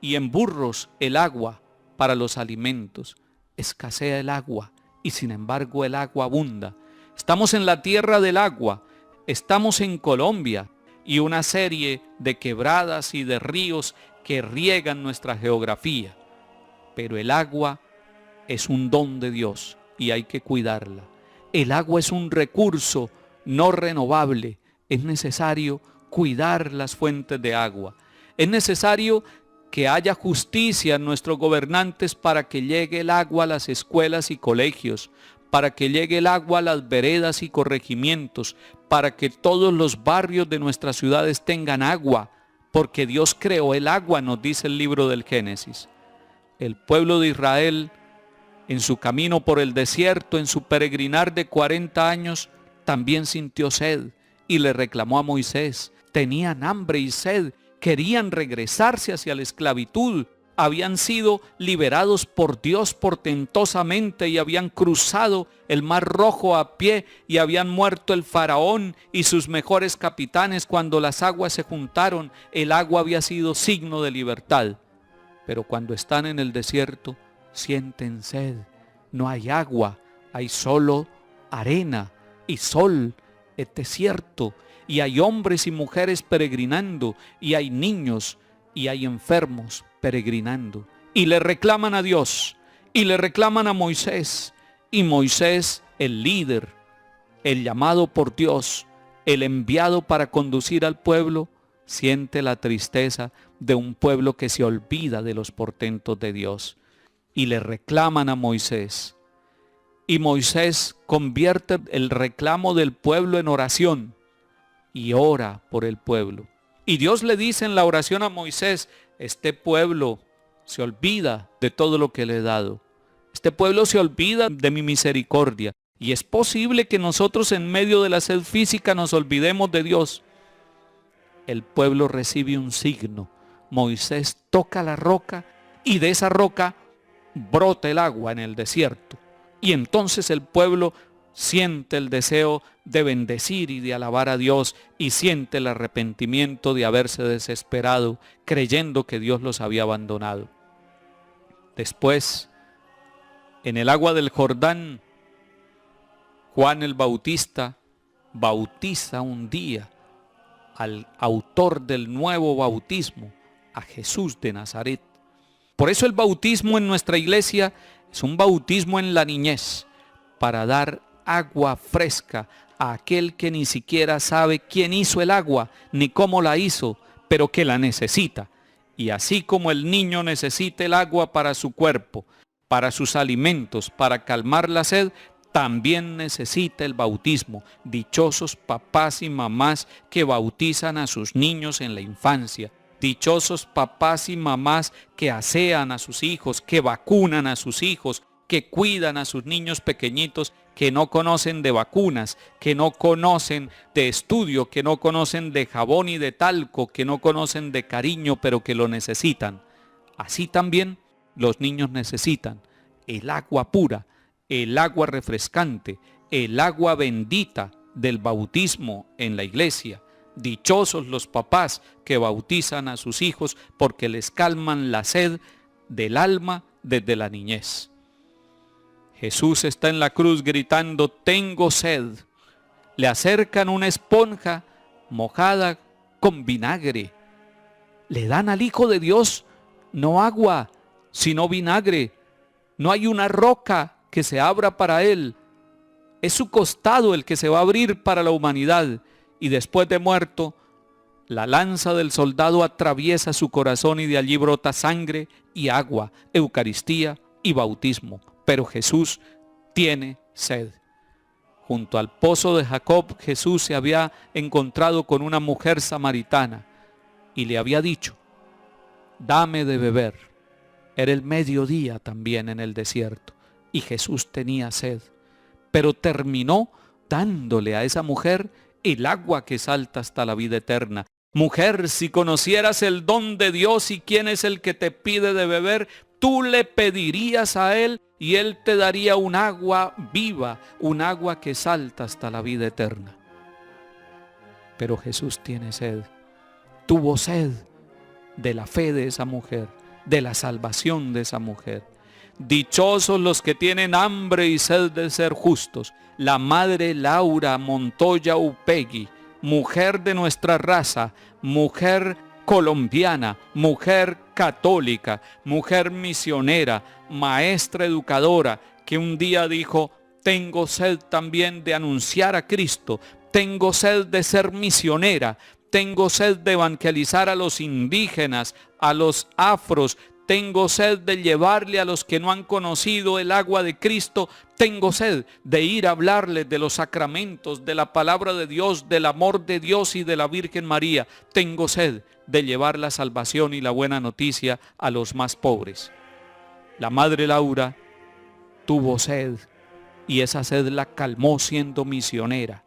[SPEAKER 1] y en burros el agua para los alimentos. Escasea el agua y sin embargo el agua abunda. Estamos en la tierra del agua, estamos en Colombia y una serie de quebradas y de ríos que riegan nuestra geografía. Pero el agua es un don de Dios y hay que cuidarla. El agua es un recurso no renovable. Es necesario cuidar las fuentes de agua. Es necesario que haya justicia en nuestros gobernantes para que llegue el agua a las escuelas y colegios, para que llegue el agua a las veredas y corregimientos, para que todos los barrios de nuestras ciudades tengan agua, porque Dios creó el agua, nos dice el libro del Génesis. El pueblo de Israel, en su camino por el desierto, en su peregrinar de 40 años, también sintió sed y le reclamó a Moisés. Tenían hambre y sed, querían regresarse hacia la esclavitud. Habían sido liberados por Dios portentosamente y habían cruzado el Mar Rojo a pie y habían muerto el faraón y sus mejores capitanes cuando las aguas se juntaron. El agua había sido signo de libertad. Pero cuando están en el desierto, sienten sed. No hay agua, hay solo arena y sol, es desierto. Y hay hombres y mujeres peregrinando, y hay niños y hay enfermos peregrinando. Y le reclaman a Dios, y le reclaman a Moisés. Y Moisés, el líder, el llamado por Dios, el enviado para conducir al pueblo, siente la tristeza de un pueblo que se olvida de los portentos de Dios. Y le reclaman a Moisés. Y Moisés convierte el reclamo del pueblo en oración y ora por el pueblo. Y Dios le dice en la oración a Moisés: este pueblo se olvida de todo lo que le he dado. Este pueblo se olvida de mi misericordia. Y es posible que nosotros en medio de la sed física nos olvidemos de Dios. El pueblo recibe un signo. Moisés toca la roca y de esa roca brota el agua en el desierto. Y entonces el pueblo siente el deseo de bendecir y de alabar a Dios y siente el arrepentimiento de haberse desesperado creyendo que Dios los había abandonado. Después, en el agua del Jordán, Juan el Bautista bautiza un día al autor del nuevo bautismo, a Jesús de Nazaret. Por eso el bautismo en nuestra iglesia es un bautismo en la niñez, para dar agua fresca a aquel que ni siquiera sabe quién hizo el agua, ni cómo la hizo, pero que la necesita. Y así como el niño necesita el agua para su cuerpo, para sus alimentos, para calmar la sed, también necesita el bautismo. Dichosos papás y mamás que bautizan a sus niños en la infancia. Dichosos papás y mamás que asean a sus hijos, que vacunan a sus hijos, que cuidan a sus niños pequeñitos que no conocen de vacunas, que no conocen de estudio, que no conocen de jabón y de talco, que no conocen de cariño, pero que lo necesitan. Así también los niños necesitan el agua pura, el agua refrescante, el agua bendita del bautismo en la iglesia. Dichosos los papás que bautizan a sus hijos porque les calman la sed del alma desde la niñez. Jesús está en la cruz gritando, tengo sed. Le acercan una esponja mojada con vinagre. Le dan al Hijo de Dios no agua, sino vinagre. No hay una roca que se abra para él. Es su costado el que se va a abrir para la humanidad. Y después de muerto, la lanza del soldado atraviesa su corazón y de allí brota sangre y agua, Eucaristía y bautismo. Pero Jesús tiene sed. Junto al pozo de Jacob, Jesús se había encontrado con una mujer samaritana y le había dicho, dame de beber. Era el mediodía también en el desierto y Jesús tenía sed, pero terminó dándole a esa mujer el agua que salta hasta la vida eterna. Mujer, si conocieras el don de Dios y quién es el que te pide de beber, tú le pedirías a él y él te daría un agua viva, un agua que salta hasta la vida eterna. Pero Jesús tiene sed, tuvo sed de la fe de esa mujer, de la salvación de esa mujer. Dichosos los que tienen hambre y sed de ser justos. La madre Laura Montoya Upegui, mujer de nuestra raza, mujer colombiana, mujer católica, mujer misionera, maestra educadora, que un día dijo, tengo sed también de anunciar a Cristo, tengo sed de ser misionera, tengo sed de evangelizar a los indígenas, a los afros, tengo sed de llevarle a los que no han conocido el agua de Cristo, tengo sed de ir a hablarles de los sacramentos, de la palabra de Dios, del amor de Dios y de la Virgen María, tengo sed de llevar la salvación y la buena noticia a los más pobres. La madre Laura tuvo sed y esa sed la calmó siendo misionera.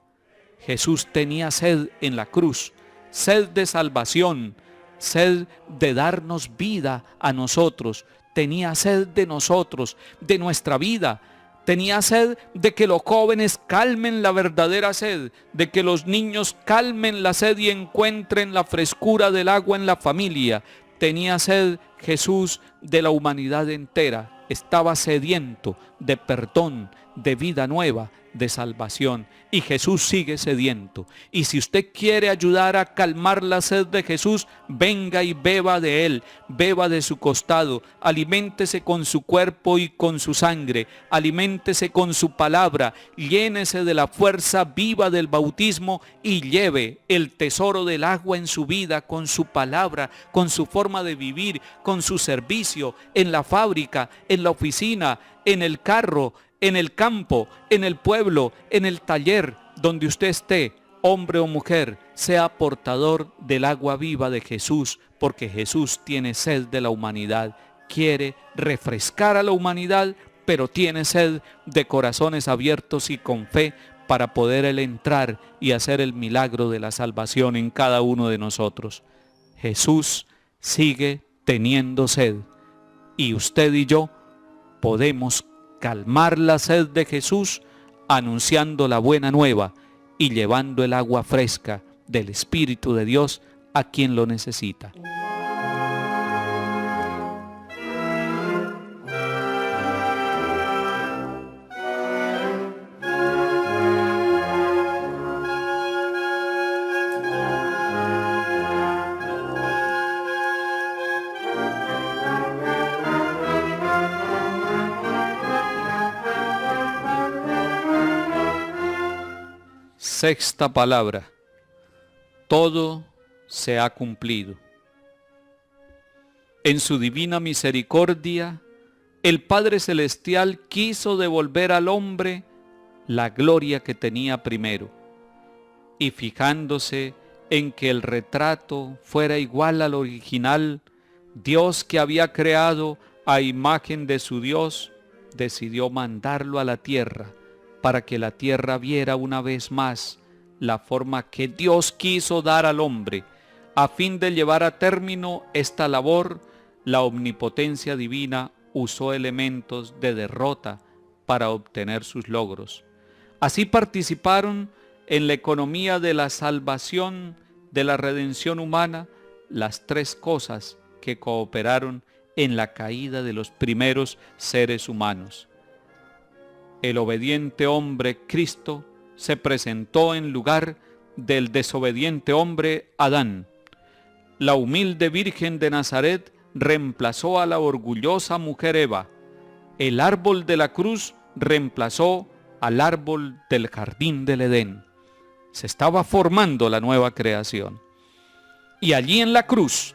[SPEAKER 1] Jesús tenía sed en la cruz, sed de salvación, sed de darnos vida a nosotros, tenía sed de nosotros, de nuestra vida, tenía sed de que los jóvenes calmen la verdadera sed, de que los niños calmen la sed y encuentren la frescura del agua en la familia. Tenía sed Jesús de la humanidad entera, estaba sediento de perdón, de vida nueva, de salvación, y Jesús sigue sediento. Y si usted quiere ayudar a calmar la sed de Jesús, venga y beba de él, beba de su costado, aliméntese con su cuerpo y con su sangre, aliméntese con su palabra, llénese de la fuerza viva del bautismo y lleve el tesoro del agua en su vida, con su palabra, con su forma de vivir, con su servicio, en la fábrica, en la oficina, en el carro, en el campo, en el pueblo, en el taller, donde usted esté, hombre o mujer, sea portador del agua viva de Jesús, porque Jesús tiene sed de la humanidad, quiere refrescar a la humanidad, pero tiene sed de corazones abiertos y con fe para poder él entrar y hacer el milagro de la salvación en cada uno de nosotros. Jesús sigue teniendo sed y usted y yo podemos calmar la sed de Jesús anunciando la buena nueva y llevando el agua fresca del Espíritu de Dios a quien lo necesita. Sexta palabra, todo se ha cumplido. En su divina misericordia, el Padre Celestial quiso devolver al hombre la gloria que tenía primero, y fijándose en que el retrato fuera igual al original, Dios, que había creado a imagen de su Dios, decidió mandarlo a la tierra, para que la tierra viera una vez más la forma que Dios quiso dar al hombre. A fin de llevar a término esta labor, la omnipotencia divina usó elementos de derrota para obtener sus logros. Así participaron en la economía de la salvación, de la redención humana, las tres cosas que cooperaron en la caída de los primeros seres humanos: El obediente hombre Cristo se presentó en lugar del desobediente hombre Adán. La humilde Virgen de Nazaret reemplazó a la orgullosa mujer Eva. El árbol de la cruz reemplazó al árbol del jardín del Edén. Se estaba formando la nueva creación. Y allí en la cruz,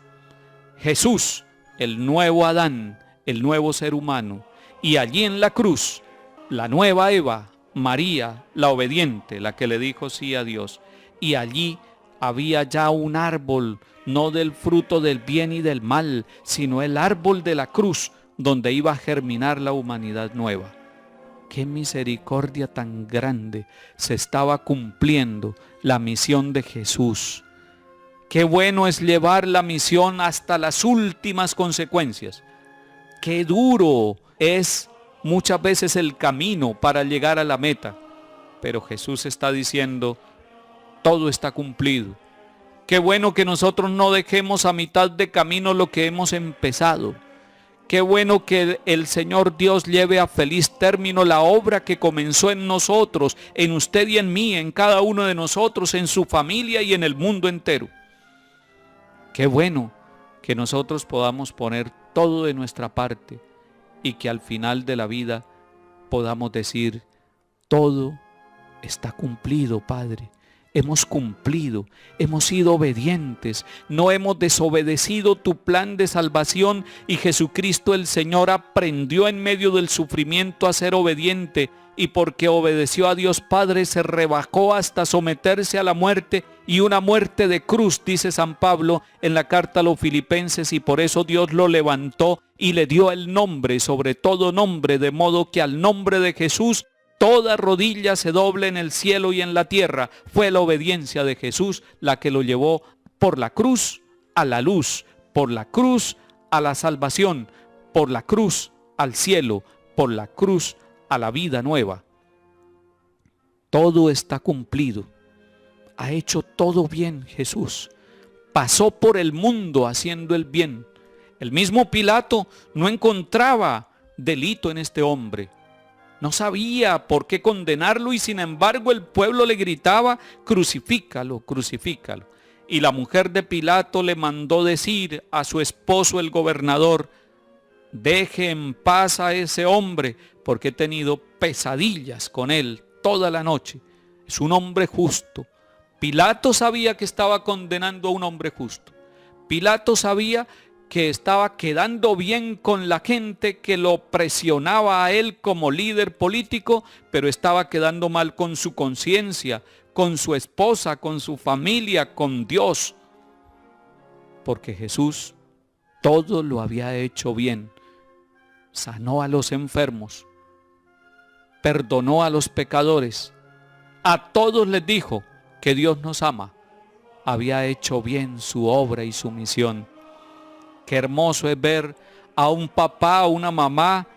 [SPEAKER 1] Jesús, el nuevo Adán, el nuevo ser humano, y allí en la cruz, la nueva Eva, María, la obediente, la que le dijo sí a Dios. Y allí había ya un árbol, no del fruto del bien y del mal, sino el árbol de la cruz, donde iba a germinar la humanidad nueva. Qué misericordia tan grande, se estaba cumpliendo la misión de Jesús. Qué bueno es llevar la misión hasta las últimas consecuencias. Qué duro es muchas veces el camino para llegar a la meta. Pero Jesús está diciendo, todo está cumplido. Qué bueno que nosotros no dejemos a mitad de camino lo que hemos empezado. Qué bueno que el Señor Dios lleve a feliz término la obra que comenzó en nosotros, en usted y en mí, en cada uno de nosotros, en su familia y en el mundo entero. Qué bueno que nosotros podamos poner todo de nuestra parte y que al final de la vida podamos decir, todo está cumplido, Padre. Hemos cumplido, hemos sido obedientes, no hemos desobedecido tu plan de salvación y Jesucristo el Señor aprendió en medio del sufrimiento a ser obediente y porque obedeció a Dios Padre se rebajó hasta someterse a la muerte y una muerte de cruz, dice San Pablo en la carta a los Filipenses, y por eso Dios lo levantó y le dio el nombre sobre todo nombre, de modo que al nombre de Jesús toda rodilla se doble en el cielo y en la tierra. Fue la obediencia de Jesús la que lo llevó por la cruz a la luz, por la cruz a la salvación, por la cruz al cielo, por la cruz a la vida nueva. Todo está cumplido. Ha hecho todo bien Jesús. Pasó por el mundo haciendo el bien. El mismo Pilato no encontraba delito en este hombre. No sabía por qué condenarlo y sin embargo el pueblo le gritaba, crucifícalo, crucifícalo. Y la mujer de Pilato le mandó decir a su esposo el gobernador, deje en paz a ese hombre porque he tenido pesadillas con él toda la noche. Es un hombre justo. Pilato sabía que estaba condenando a un hombre justo. Pilato sabía que estaba quedando bien con la gente que lo presionaba a él como líder político, pero estaba quedando mal con su conciencia, con su esposa, con su familia, con Dios. Porque Jesús todo lo había hecho bien. Sanó a los enfermos, perdonó a los pecadores, a todos les dijo que Dios nos ama. Había hecho bien su obra y su misión. Qué hermoso es ver a un papá, a una mamá,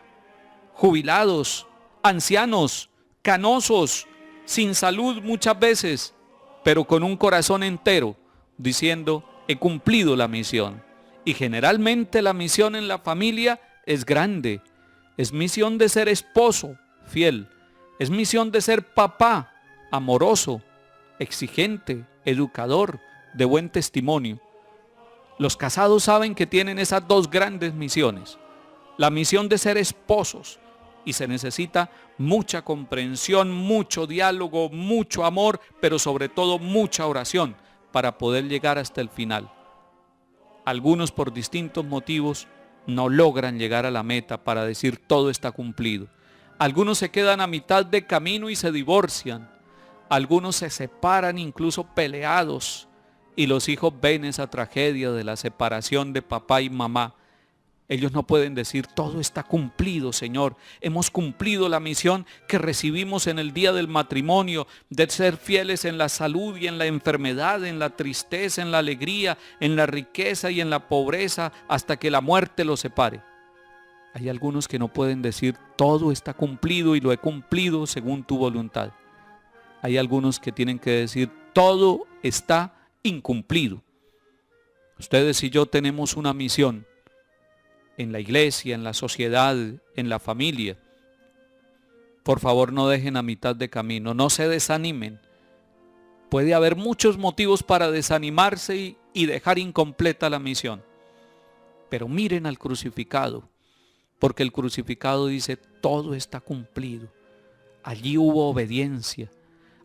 [SPEAKER 1] jubilados, ancianos, canosos, sin salud muchas veces, pero con un corazón entero, diciendo, he cumplido la misión. Y generalmente la misión en la familia es grande. Es misión de ser esposo fiel. Es misión de ser papá amoroso, exigente, educador, de buen testimonio. Los casados saben que tienen esas dos grandes misiones. La misión de ser esposos, y se necesita mucha comprensión, mucho diálogo, mucho amor, pero sobre todo mucha oración para poder llegar hasta el final. Algunos por distintos motivos no logran llegar a la meta para decir todo está cumplido. Algunos se quedan a mitad de camino y se divorcian. Algunos se separan incluso peleados. Y los hijos ven esa tragedia de la separación de papá y mamá. Ellos no pueden decir, todo está cumplido, Señor. Hemos cumplido la misión que recibimos en el día del matrimonio, de ser fieles en la salud y en la enfermedad, en la tristeza, en la alegría, en la riqueza y en la pobreza, hasta que la muerte los separe. Hay algunos que no pueden decir, todo está cumplido y lo he cumplido según tu voluntad. Hay algunos que tienen que decir, todo está incumplido. Ustedes y yo tenemos una misión en la iglesia, en la sociedad, en la familia. Por favor, no dejen a mitad de camino, no se desanimen. Puede haber muchos motivos para desanimarse y dejar incompleta la misión. Pero miren al crucificado, porque el crucificado dice, todo está cumplido. Allí hubo obediencia.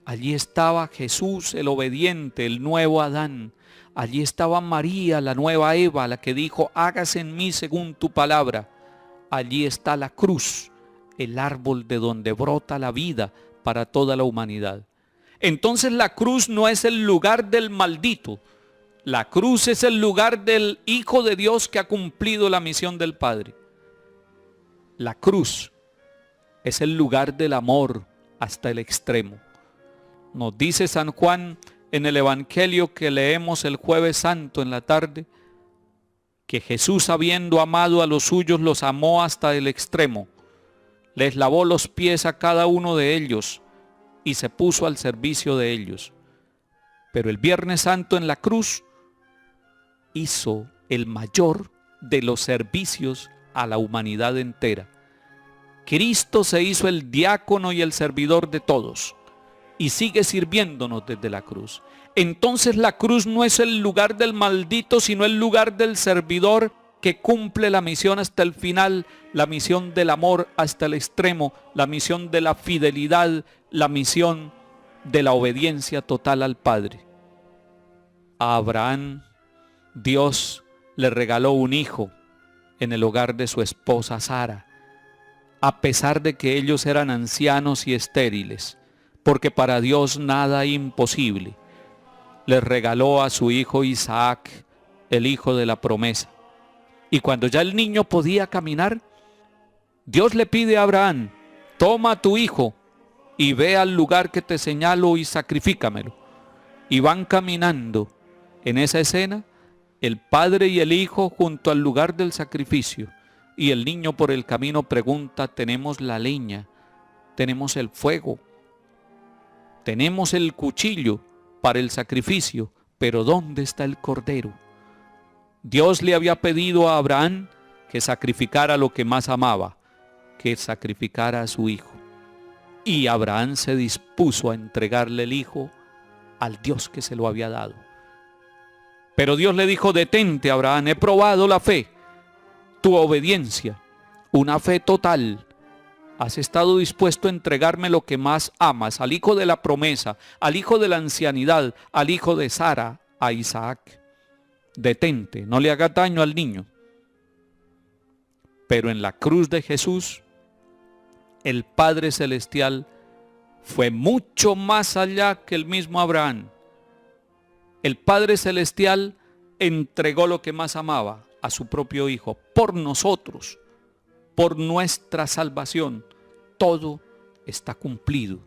[SPEAKER 1] Allí estaba Jesús, el obediente, el nuevo Adán. Allí estaba María, la nueva Eva, la que dijo, hágase en mí según tu palabra. Allí está la cruz, el árbol de donde brota la vida para toda la humanidad. Entonces la cruz no es el lugar del maldito. La cruz es el lugar del Hijo de Dios que ha cumplido la misión del Padre. La cruz es el lugar del amor hasta el extremo. Nos dice San Juan en el Evangelio que leemos el Jueves Santo en la tarde, que Jesús, habiendo amado a los suyos, los amó hasta el extremo. Les lavó los pies a cada uno de ellos y se puso al servicio de ellos. Pero el Viernes Santo en la cruz hizo el mayor de los servicios a la humanidad entera. Cristo se hizo el diácono y el servidor de todos y sigue sirviéndonos desde la cruz. Entonces la cruz no es el lugar del maldito, sino el lugar del servidor que cumple la misión hasta el final, la misión del amor hasta el extremo, la misión de la fidelidad, la misión de la obediencia total al Padre. A Abraham, Dios le regaló un hijo en el hogar de su esposa Sara, a pesar de que ellos eran ancianos y estériles, porque para Dios nada es imposible. Les regaló a su hijo Isaac, el hijo de la promesa. Y cuando ya el niño podía caminar, Dios le pide a Abraham, toma a tu hijo y ve al lugar que te señalo y sacrifícamelo. Y van caminando en esa escena, el padre y el hijo junto al lugar del sacrificio. Y el niño por el camino pregunta, tenemos la leña, tenemos el fuego, tenemos el cuchillo para el sacrificio, pero ¿dónde está el cordero? Dios le había pedido a Abraham que sacrificara lo que más amaba, que sacrificara a su hijo. Y Abraham se dispuso a entregarle el hijo al Dios que se lo había dado. Pero Dios le dijo, detente Abraham, he probado la fe, tu obediencia, una fe total. Has estado dispuesto a entregarme lo que más amas, al hijo de la promesa, al hijo de la ancianidad, al hijo de Sara, a Isaac. Detente, no le haga daño al niño. Pero en la cruz de Jesús, el Padre Celestial fue mucho más allá que el mismo Abraham. El Padre Celestial entregó lo que más amaba, a su propio Hijo, por nosotros, por nuestra salvación. Todo está cumplido.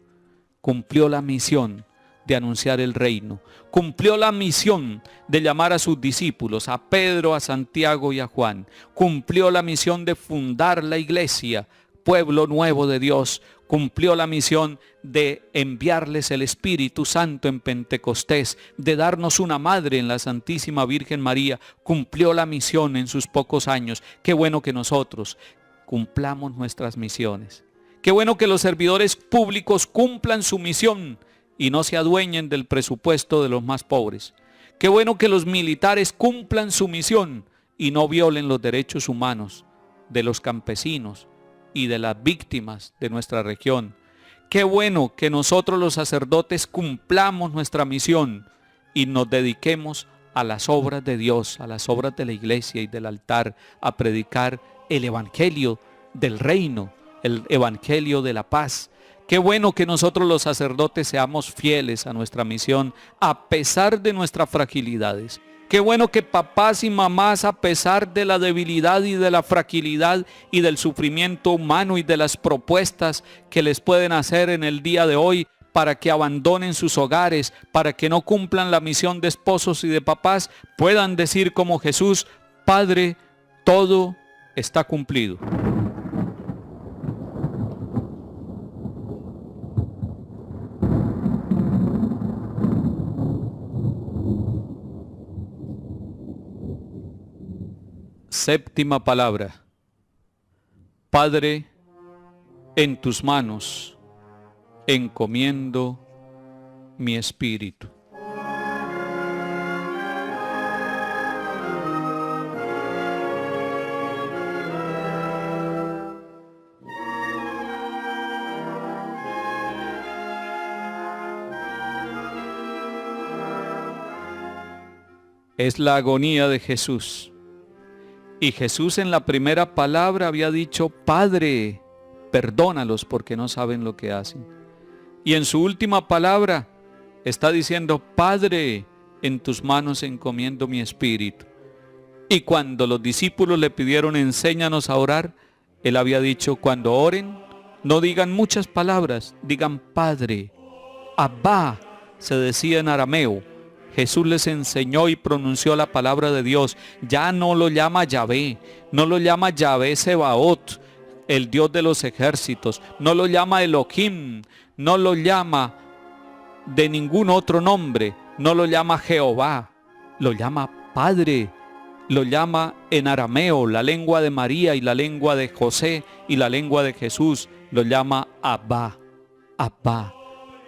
[SPEAKER 1] Cumplió la misión de anunciar el reino. Cumplió la misión de llamar a sus discípulos, a Pedro, a Santiago y a Juan. Cumplió la misión de fundar la iglesia, pueblo nuevo de Dios. Cumplió la misión de enviarles el Espíritu Santo en Pentecostés, de darnos una madre en la Santísima Virgen María. Cumplió la misión en sus pocos años. Qué bueno que nosotros cumplamos nuestras misiones. Qué bueno que los servidores públicos cumplan su misión y no se adueñen del presupuesto de los más pobres. Qué bueno que los militares cumplan su misión y no violen los derechos humanos de los campesinos y de las víctimas de nuestra región. Qué bueno que nosotros los sacerdotes cumplamos nuestra misión y nos dediquemos a las obras de Dios, a las obras de la iglesia y del altar, a predicar el evangelio del reino, el evangelio de la paz. Qué bueno que nosotros los sacerdotes seamos fieles a nuestra misión a pesar de nuestras fragilidades. Qué bueno que papás y mamás, a pesar de la debilidad y de la fragilidad y del sufrimiento humano y de las propuestas que les pueden hacer en el día de hoy para que abandonen sus hogares, para que no cumplan la misión de esposos y de papás, puedan decir como Jesús, Padre, todo está cumplido. Séptima palabra. Padre, En tus manos encomiendo mi espíritu. Es la agonía de Jesús. Y Jesús en la primera palabra había dicho: Padre, perdónalos porque no saben lo que hacen. Y en su última palabra está diciendo: Padre, en tus manos encomiendo mi espíritu. Y cuando los discípulos le pidieron: enséñanos a orar, él había dicho: cuando oren, no digan muchas palabras, digan Padre. Abba se decía en arameo. Jesús les enseñó y pronunció la palabra de Dios. Ya no lo llama Yahvé, no lo llama Yahvé Sebaot, el Dios de los ejércitos, no lo llama Elohim, no lo llama de ningún otro nombre, no lo llama Jehová, lo llama Padre, lo llama en arameo, la lengua de María y la lengua de José y la lengua de Jesús, lo llama Abba, Abba,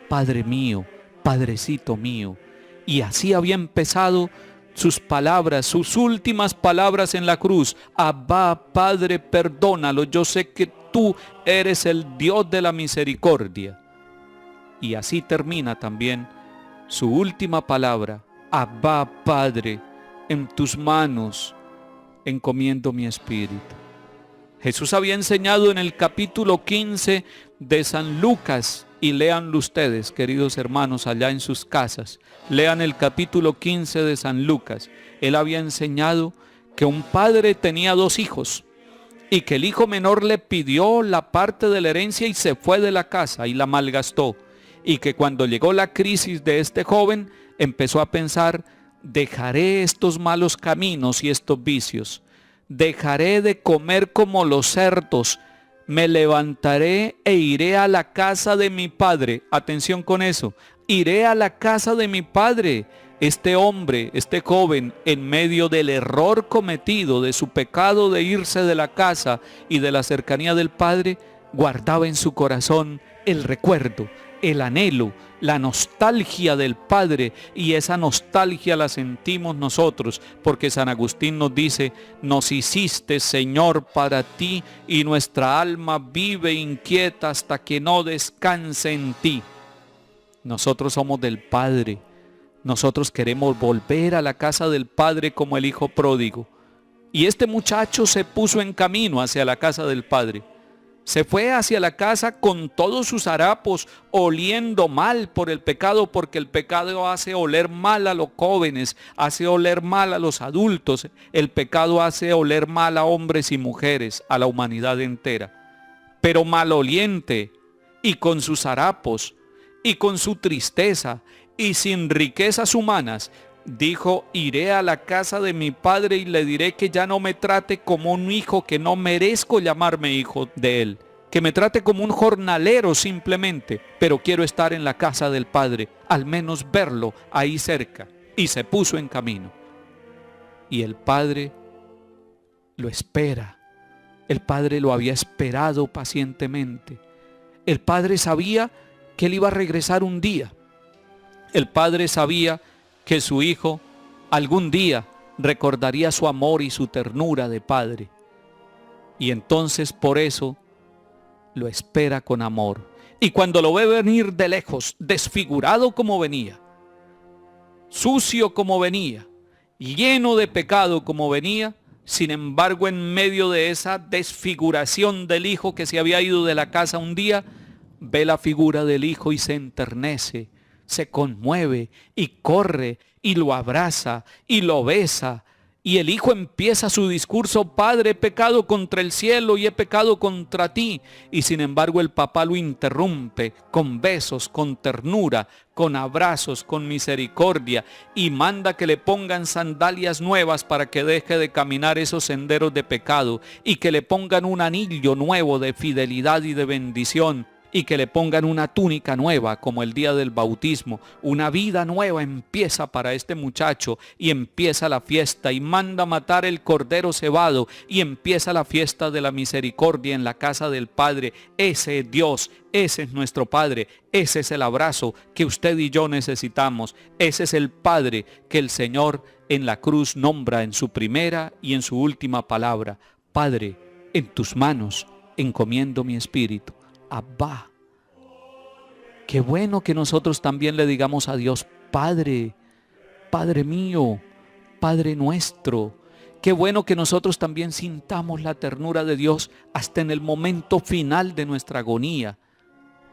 [SPEAKER 1] Padre mío, Padrecito mío. Y así había empezado sus palabras, sus últimas palabras en la cruz. Abba, Padre, perdónalo, yo sé que tú eres el Dios de la misericordia. Y así termina también su última palabra: Abba, Padre, en tus manos encomiendo mi espíritu. Jesús había enseñado en el capítulo 15 de San Lucas, y léanlo ustedes, queridos hermanos, allá en sus casas. Lean el capítulo 15 de San Lucas. Él había enseñado que un padre tenía 2 hijos y que el hijo menor le pidió la parte de la herencia y se fue de la casa y la malgastó. Y que cuando llegó la crisis de este joven, empezó a pensar: dejaré estos malos caminos y estos vicios. Dejaré de comer como los cerdos. Me levantaré e iré a la casa de mi padre. Atención con eso. Iré a la casa de mi padre. Este hombre, este joven, en medio del error cometido, de su pecado de irse de la casa y de la cercanía del padre, guardaba en su corazón el recuerdo, el anhelo, la nostalgia del Padre, y esa nostalgia la sentimos nosotros, porque San Agustín nos dice: nos hiciste, Señor, para ti, y nuestra alma vive inquieta hasta que no descanse en ti. Nosotros somos del Padre, nosotros queremos volver a la casa del Padre como el hijo pródigo, y este muchacho se puso en camino hacia la casa del Padre. Se fue hacia la casa con todos sus harapos, oliendo mal por el pecado, porque el pecado hace oler mal a los jóvenes, hace oler mal a los adultos, el pecado hace oler mal a hombres y mujeres, a la humanidad entera. Pero maloliente, y con sus harapos, y con su tristeza, y sin riquezas humanas, dijo: iré a la casa de mi padre y le diré que ya no me trate como un hijo, que no merezco llamarme hijo de él, que me trate como un jornalero simplemente, pero quiero estar en la casa del Padre, al menos verlo ahí cerca. Y se puso en camino. Y el Padre lo espera. El Padre lo había esperado pacientemente. El Padre sabía que él iba a regresar un día. El Padre sabía que su hijo algún día recordaría su amor y su ternura de padre. Y entonces por eso lo espera con amor. Y cuando lo ve venir de lejos, desfigurado como venía, sucio como venía, lleno de pecado como venía, sin embargo, en medio de esa desfiguración del hijo que se había ido de la casa un día, ve la figura del hijo y se enternece, se conmueve y corre y lo abraza y lo besa. Y el hijo empieza su discurso: Padre, he pecado contra el cielo y he pecado contra ti. Y sin embargo el papá lo interrumpe con besos, con ternura, con abrazos, con misericordia, y manda que le pongan sandalias nuevas para que deje de caminar esos senderos de pecado, y que le pongan un anillo nuevo de fidelidad y de bendición, y que le pongan una túnica nueva como el día del bautismo. Una vida nueva empieza para este muchacho y empieza la fiesta y manda matar el cordero cebado y empieza la fiesta de la misericordia en la casa del Padre. Ese es Dios, ese es nuestro Padre, ese es el abrazo que usted y yo necesitamos. Ese es el Padre que el Señor en la cruz nombra en su primera y en su última palabra. Padre, en tus manos encomiendo mi espíritu. Abba. Qué bueno que nosotros también le digamos a Dios, Padre, Padre mío, Padre nuestro. Qué bueno que nosotros también sintamos la ternura de Dios hasta en el momento final de nuestra agonía.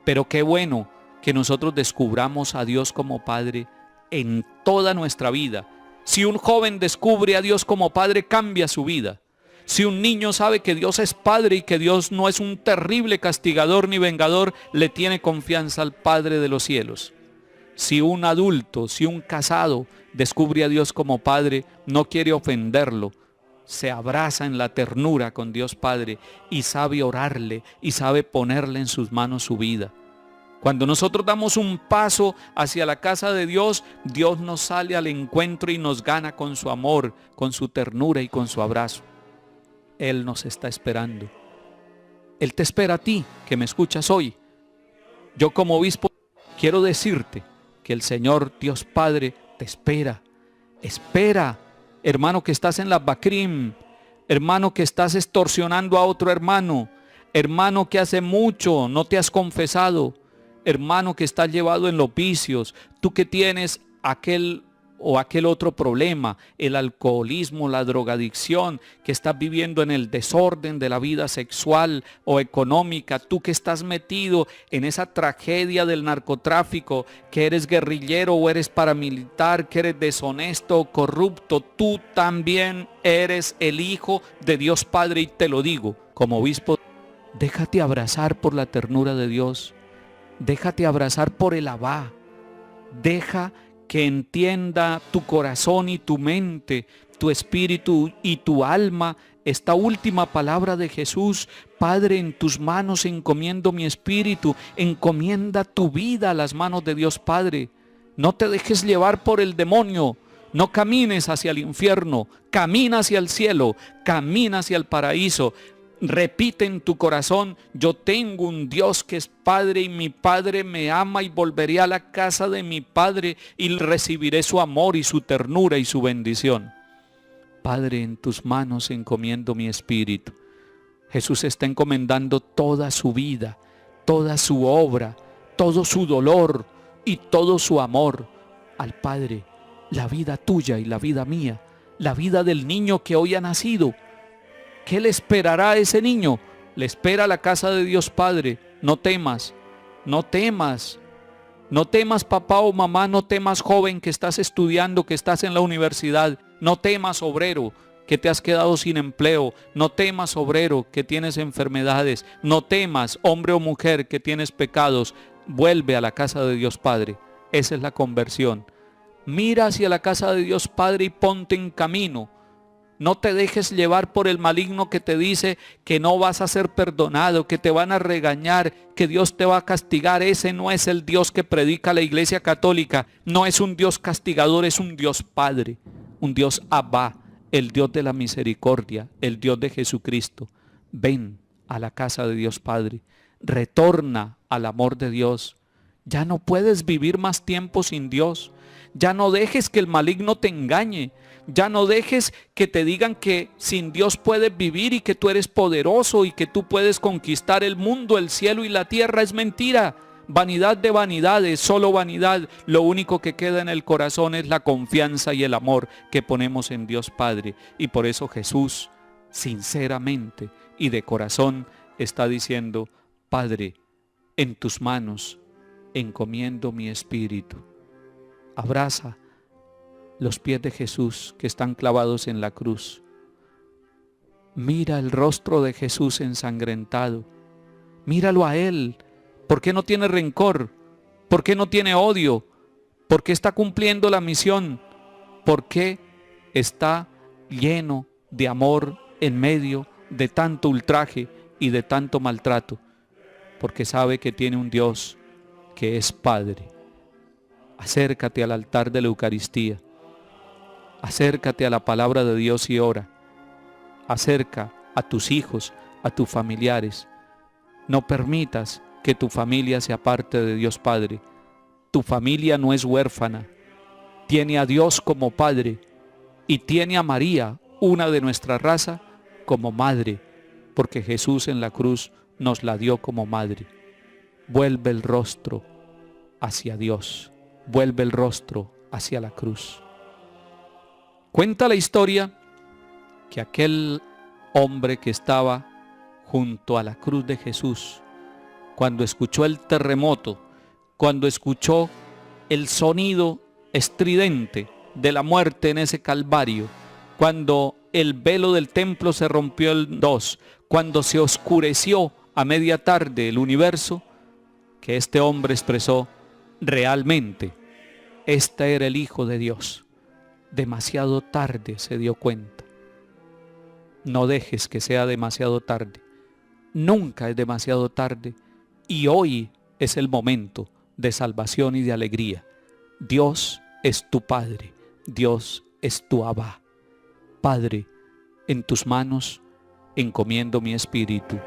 [SPEAKER 1] Pero qué bueno que nosotros descubramos a Dios como Padre en toda nuestra vida. Si un joven descubre a Dios como Padre, cambia su vida. Si un niño sabe que Dios es Padre y que Dios no es un terrible castigador ni vengador, le tiene confianza al Padre de los cielos. Si un adulto, si un casado descubre a Dios como Padre, no quiere ofenderlo, se abraza en la ternura con Dios Padre y sabe orarle y sabe ponerle en sus manos su vida. Cuando nosotros damos un paso hacia la casa de Dios, Dios nos sale al encuentro y nos gana con su amor, con su ternura y con su abrazo. Él nos está esperando. Él te espera a ti, que me escuchas hoy. Yo como obispo quiero decirte que el Señor Dios Padre te espera. Espera, hermano que estás en la Bacrim, hermano que estás extorsionando a otro hermano, hermano que hace mucho no te has confesado, hermano que estás llevado en los vicios, tú que tienes aquel otro problema, el alcoholismo, la drogadicción, que estás viviendo en el desorden de la vida sexual o económica, tú que estás metido en esa tragedia del narcotráfico, que eres guerrillero o eres paramilitar, que eres deshonesto o corrupto, tú también eres el Hijo de Dios Padre y te lo digo como obispo, déjate abrazar por la ternura de Dios, déjate abrazar por el Abba, deja que entienda tu corazón y tu mente, tu espíritu y tu alma, esta última palabra de Jesús: Padre, en tus manos encomiendo mi espíritu. Encomienda tu vida a las manos de Dios Padre. No te dejes llevar por el demonio. No camines hacia el infierno, camina hacia el cielo, camina hacia el paraíso. Repite en tu corazón: yo tengo un Dios que es Padre y mi Padre me ama, y volveré a la casa de mi Padre y recibiré su amor y su ternura y su bendición. Padre, en tus manos encomiendo mi espíritu. Jesús está encomendando toda su vida, toda su obra, todo su dolor y todo su amor al Padre. La vida tuya y la vida mía, la vida del niño que hoy ha nacido. ¿Qué le esperará a ese niño? Le espera la casa de Dios Padre. No temas, no temas. No temas, papá o mamá, no temas, joven que estás estudiando, que estás en la universidad. No temas, obrero, que te has quedado sin empleo. No temas, obrero, que tienes enfermedades. No temas, hombre o mujer, que tienes pecados. Vuelve a la casa de Dios Padre. Esa es la conversión. Mira hacia la casa de Dios Padre y ponte en camino. No te dejes llevar por el maligno que te dice que no vas a ser perdonado, que te van a regañar, que Dios te va a castigar. Ese no es el Dios que predica la Iglesia Católica. No es un Dios castigador, es un Dios Padre, un Dios Abba, el Dios de la misericordia, el Dios de Jesucristo. Ven a la casa de Dios Padre, retorna al amor de Dios. Ya no puedes vivir más tiempo sin Dios. Ya no dejes que el maligno te engañe. Ya no dejes que te digan que sin Dios puedes vivir y que tú eres poderoso y que tú puedes conquistar el mundo, el cielo y la tierra. Es mentira. Vanidad de vanidades, solo vanidad. Lo único que queda en el corazón es la confianza y el amor que ponemos en Dios Padre. Y por eso Jesús, sinceramente y de corazón, está diciendo: Padre, en tus manos encomiendo mi espíritu. Abraza los pies de Jesús que están clavados en la cruz. Mira el rostro de Jesús ensangrentado. Míralo a Él. ¿Por qué no tiene rencor? ¿Por qué no tiene odio? ¿Por qué está cumpliendo la misión? ¿Por qué está lleno de amor en medio de tanto ultraje y de tanto maltrato? porque sabe que tiene un Dios que es Padre. Acércate al altar de la Eucaristía. Acércate a la palabra de Dios y ora. Acerca a tus hijos, a tus familiares. No permitas que tu familia se aparte de Dios Padre. Tu familia no es huérfana. Tiene a Dios como Padre y tiene a María, una de nuestra raza, como madre, porque Jesús en la cruz nos la dio como madre. Vuelve el rostro hacia Dios. Vuelve el rostro hacia la cruz. Cuenta la historia que aquel hombre que estaba junto a la cruz de Jesús, cuando escuchó el terremoto, cuando escuchó el sonido estridente de la muerte en ese Calvario, cuando el velo del templo se rompió en dos, cuando se oscureció a media tarde el universo, que este hombre expresó: realmente, este era el Hijo de Dios. Demasiado tarde se dio cuenta. No dejes que sea demasiado tarde. Nunca es demasiado tarde. Y hoy es el momento de salvación y de alegría. Dios es tu Padre. Dios es tu Abba. Padre, en tus manos encomiendo mi espíritu.